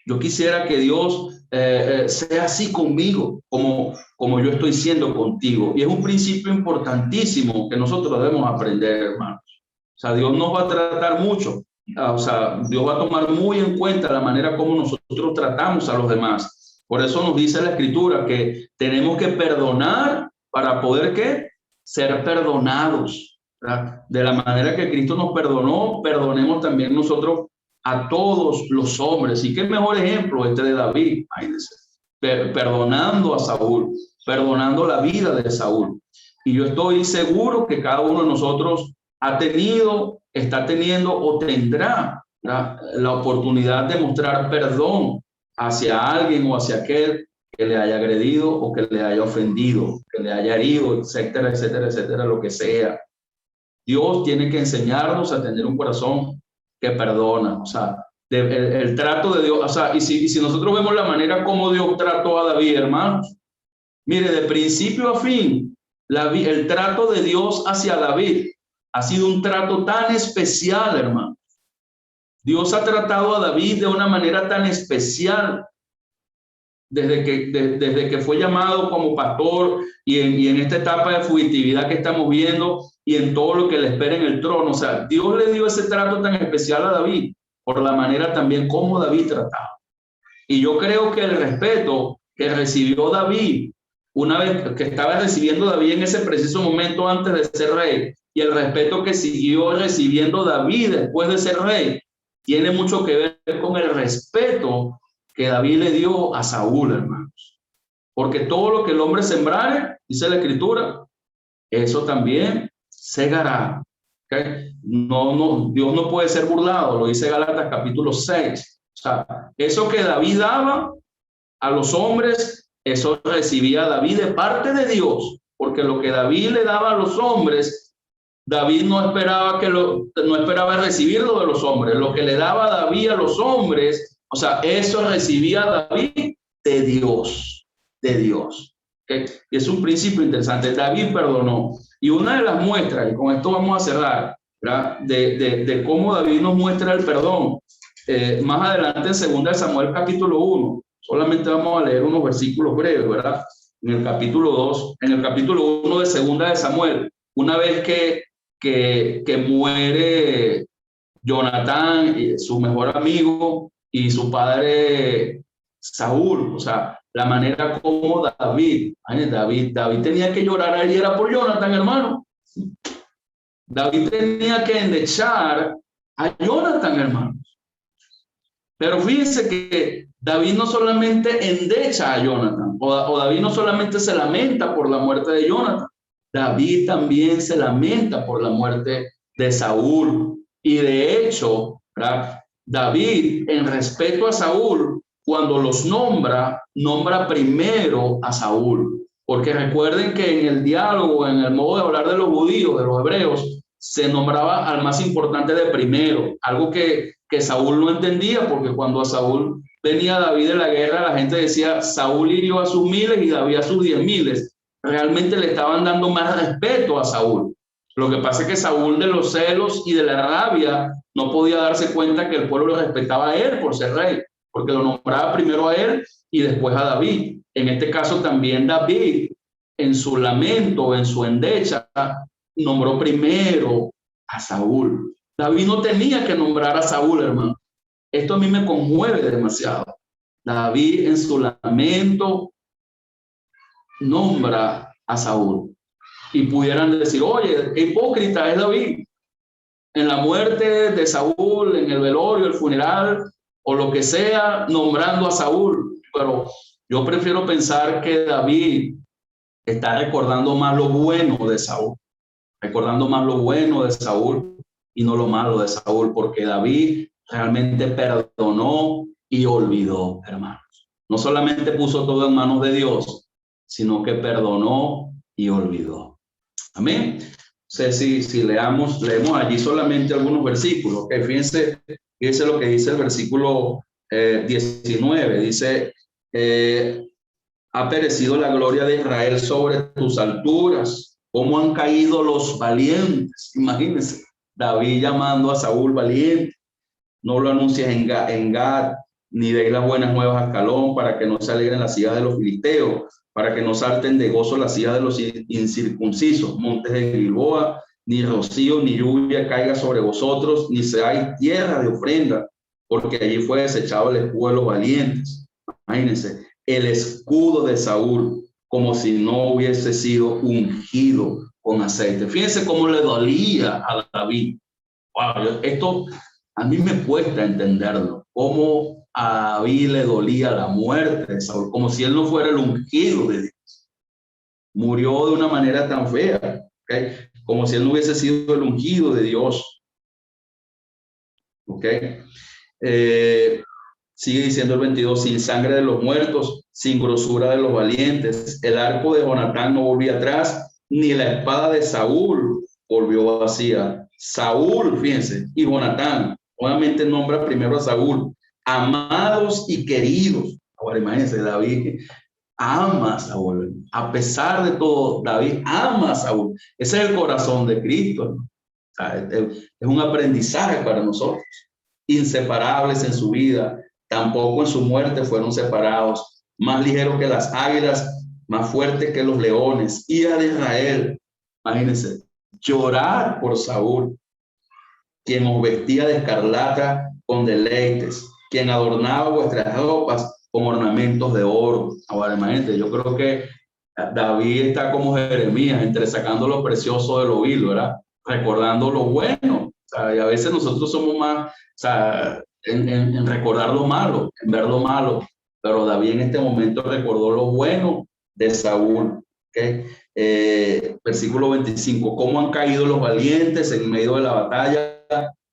Yo quisiera que Dios sea así conmigo, como yo estoy siendo contigo. Y es un principio importantísimo que nosotros debemos aprender, hermanos. O sea, Dios nos va a tratar mucho. O sea, Dios va a tomar muy en cuenta la manera como nosotros tratamos a los demás. Por eso nos dice la Escritura que tenemos que perdonar para poder, ¿qué? Ser perdonados, ¿verdad? De la manera que Cristo nos perdonó, perdonemos también nosotros a todos los hombres. Y qué mejor ejemplo este de David, perdonando a Saúl, perdonando la vida de Saúl. Y yo estoy seguro que cada uno de nosotros ha tenido, está teniendo o tendrá la oportunidad de mostrar perdón hacia alguien o hacia aquel que le haya agredido o que le haya ofendido, que le haya herido, etcétera, etcétera, etcétera, lo que sea. Dios tiene que enseñarnos a tener un corazón que perdona, o sea, el trato de Dios, o sea, y si nosotros vemos la manera como Dios trató a David, hermanos, mire, de principio a fin, el trato de Dios hacia David ha sido un trato tan especial, hermano. Dios ha tratado a David de una manera tan especial desde que fue llamado como pastor y en esta etapa de fugitividad que estamos viendo y en todo lo que le espera en el trono. O sea, Dios le dio ese trato tan especial a David por la manera también como David trataba. Y yo creo que el respeto que recibió David una vez que estaba recibiendo David en ese preciso momento antes de ser rey y el respeto que siguió recibiendo David después de ser rey tiene mucho que ver con el respeto que David le dio a Saúl, hermanos. Porque todo lo que el hombre sembrare, dice la Escritura, eso también segará. ¿Okay? Dios no puede ser burlado, lo dice Gálatas capítulo 6. O sea, eso que David daba a los hombres, eso recibía David de parte de Dios, porque lo que David le daba a los hombres, David no esperaba recibirlo de los hombres. Lo que le daba David a los hombres, o sea, eso recibía David de Dios, ¿okay? Y es un principio interesante. David perdonó. Y una de las muestras, y con esto vamos a cerrar, ¿verdad? De cómo David nos muestra el perdón, más adelante en 2 Samuel capítulo 1, solamente vamos a leer unos versículos breves, ¿verdad? En el capítulo 2, en el capítulo 1 de 2 Samuel, una vez que muere Jonatán, su mejor amigo, y su padre Saúl, o sea, la manera como David tenía que llorar ahí era por Jonatán, hermano. David tenía que endechar a Jonatán, hermano. Pero fíjense que David no solamente endecha a Jonathan, o David no solamente se lamenta por la muerte de Jonathan, David también se lamenta por la muerte de Saúl. Y de hecho, ¿verdad? David, en respeto a Saúl, cuando los nombra primero a Saúl. Porque recuerden que en el diálogo, en el modo de hablar de los judíos, de los hebreos, se nombraba al más importante de primero, algo que Saúl no entendía, porque cuando a Saúl venía David de la guerra, la gente decía, Saúl hirió a sus miles y David a sus 10,000. Realmente le estaban dando más respeto a Saúl. Lo que pasa es que Saúl, de los celos y de la rabia, no podía darse cuenta que el pueblo lo respetaba a él por ser rey, porque lo nombraba primero a él y después a David. En este caso también David, en su lamento, en su endecha, nombró primero a Saúl. David no tenía que nombrar a Saúl, hermano. Esto a mí me conmueve demasiado. David, en su lamento, nombra a Saúl. Y pudieran decir, oye, qué hipócrita es David. En la muerte de Saúl, en el velorio, el funeral, o lo que sea, nombrando a Saúl. Pero yo prefiero pensar que David está recordando más lo bueno de Saúl. Recordando más lo bueno de Saúl y no lo malo de Saúl, porque David realmente perdonó y olvidó, hermanos. No solamente puso todo en manos de Dios, sino que perdonó y olvidó. Amén. No sé si leemos allí solamente algunos versículos. Okay, fíjense lo que dice el versículo 19. Dice, ha perecido la gloria de Israel sobre tus alturas. ¿Cómo han caído los valientes? Imagínense, David llamando a Saúl valiente. No lo anuncias en Gad, ni deis las buenas nuevas a Ascalón, para que no se alegren las sillas de los filisteos, para que no salten de gozo las sillas de los incircuncisos, montes de Gilboa, ni rocío ni lluvia caiga sobre vosotros, ni seáis tierra de ofrenda, porque allí fue desechado el escudo de los valientes. Imagínense, el escudo de Saúl, como si no hubiese sido ungido con aceite. Fíjense cómo le dolía a David. Wow, esto a mí me cuesta entenderlo, cómo a David le dolía la muerte de Saúl, como si él no fuera el ungido de Dios. Murió de una manera tan fea, ¿okay? Como si él no hubiese sido el ungido de Dios. ¿Okay? Sigue diciendo el 22, sin sangre de los muertos, sin grosura de los valientes. El arco de Jonatán no volvió atrás, ni la espada de Saúl volvió vacía. Saúl, fíjense, y Jonatán, obviamente nombra primero a Saúl, amados y queridos. Ahora imagínense, David ama a Saúl. A pesar de todo, David ama a Saúl. Ese es el corazón de Cristo, ¿no? O sea, es un aprendizaje para nosotros. Inseparables en su vida, tampoco en su muerte fueron separados. Más ligeros que las águilas, más fuertes que los leones. Hija de Israel, imagínense, llorar por Saúl, quien os vestía de escarlata con deleites, quien adornaba vuestras ropas con ornamentos de oro. Ahora imagínate, yo creo que David está como Jeremías, entresacando lo precioso de lo vil, ¿verdad? Recordando lo bueno. O sea, y a veces nosotros somos más, o sea, en recordar lo malo, en ver lo malo, pero David en este momento recordó lo bueno de Saúl. ¿Okay? Versículo 25, ¿cómo han caído los valientes en medio de la batalla?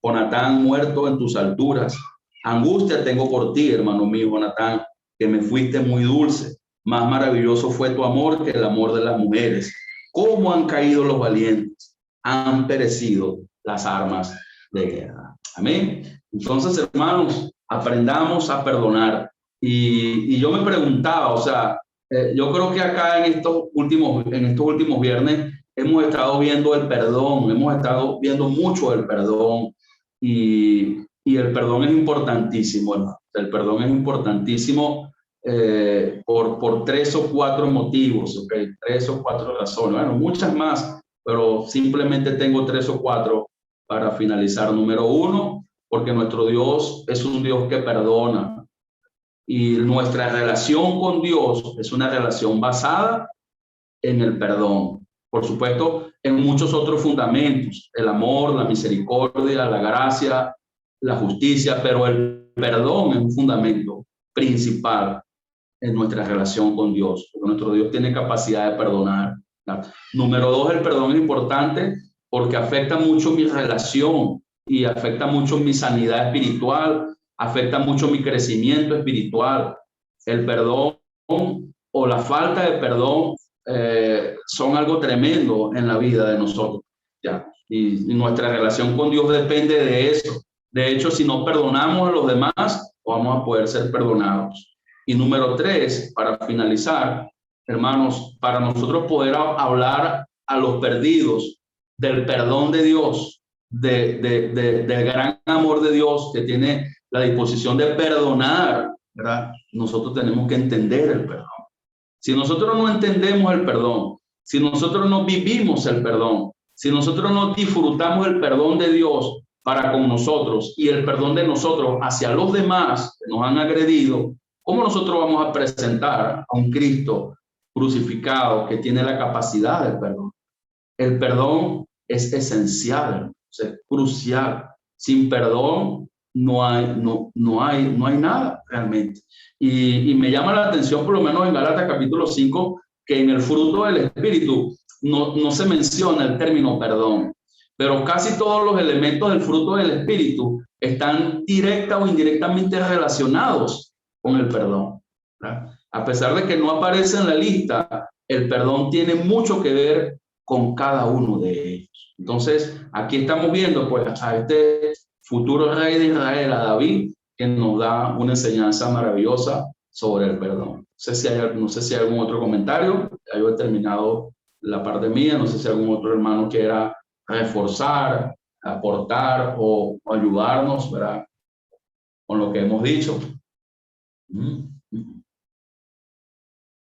Jonatán muerto en tus alturas. Angustia tengo por ti, hermano mío, Jonatán, que me fuiste muy dulce. Más maravilloso fue tu amor que el amor de las mujeres. ¿Cómo han caído los valientes? Han perecido las armas de guerra. Amén. Entonces, hermanos, aprendamos a perdonar. Y yo me preguntaba, o sea, yo creo que acá en estos últimos viernes hemos estado viendo el perdón, hemos estado viendo mucho el perdón y el perdón es importantísimo, hermano. El perdón es importantísimo por 3 o 4 motivos, ¿okay? 3 o 4 razones, bueno, muchas más, pero simplemente tengo 3 o 4 para finalizar. Número 1, porque nuestro Dios es un Dios que perdona. Y nuestra relación con Dios es una relación basada en el perdón. Por supuesto, en muchos otros fundamentos, el amor, la misericordia, la gracia, la justicia, pero el perdón es un fundamento principal en nuestra relación con Dios, porque nuestro Dios tiene capacidad de perdonar. Número 2, el perdón es importante porque afecta mucho mi relación y afecta mucho mi sanidad espiritual, afecta mucho mi crecimiento espiritual. El perdón o la falta de perdón son algo tremendo en la vida de nosotros, ¿ya? Y nuestra relación con Dios depende de eso. De hecho, si no perdonamos a los demás, vamos a poder ser perdonados. Y número 3, para finalizar, hermanos, para nosotros poder hablar a los perdidos del perdón de Dios, del gran amor de Dios que tiene la disposición de perdonar, ¿verdad? Nosotros tenemos que entender el perdón. Si nosotros no entendemos el perdón, si nosotros no vivimos el perdón, si nosotros no disfrutamos el perdón de Dios para con nosotros y el perdón de nosotros hacia los demás que nos han agredido, ¿cómo nosotros vamos a presentar a un Cristo crucificado que tiene la capacidad del perdón? El perdón es esencial, es crucial. Sin perdón no hay nada realmente. Y me llama la atención, por lo menos en Gálatas capítulo 5, que en el fruto del Espíritu no se menciona el término perdón, pero casi todos los elementos del fruto del Espíritu están directa o indirectamente relacionados con el perdón, ¿verdad? A pesar de que no aparece en la lista, el perdón tiene mucho que ver con cada uno de ellos. Entonces, aquí estamos viendo pues a este futuro rey de Israel, a David, que nos da una enseñanza maravillosa sobre el perdón. No sé si hay algún otro comentario. Ya yo he terminado la parte mía. No sé si algún otro hermano quiera reforzar, aportar o ayudarnos, ¿verdad?, con lo que hemos dicho.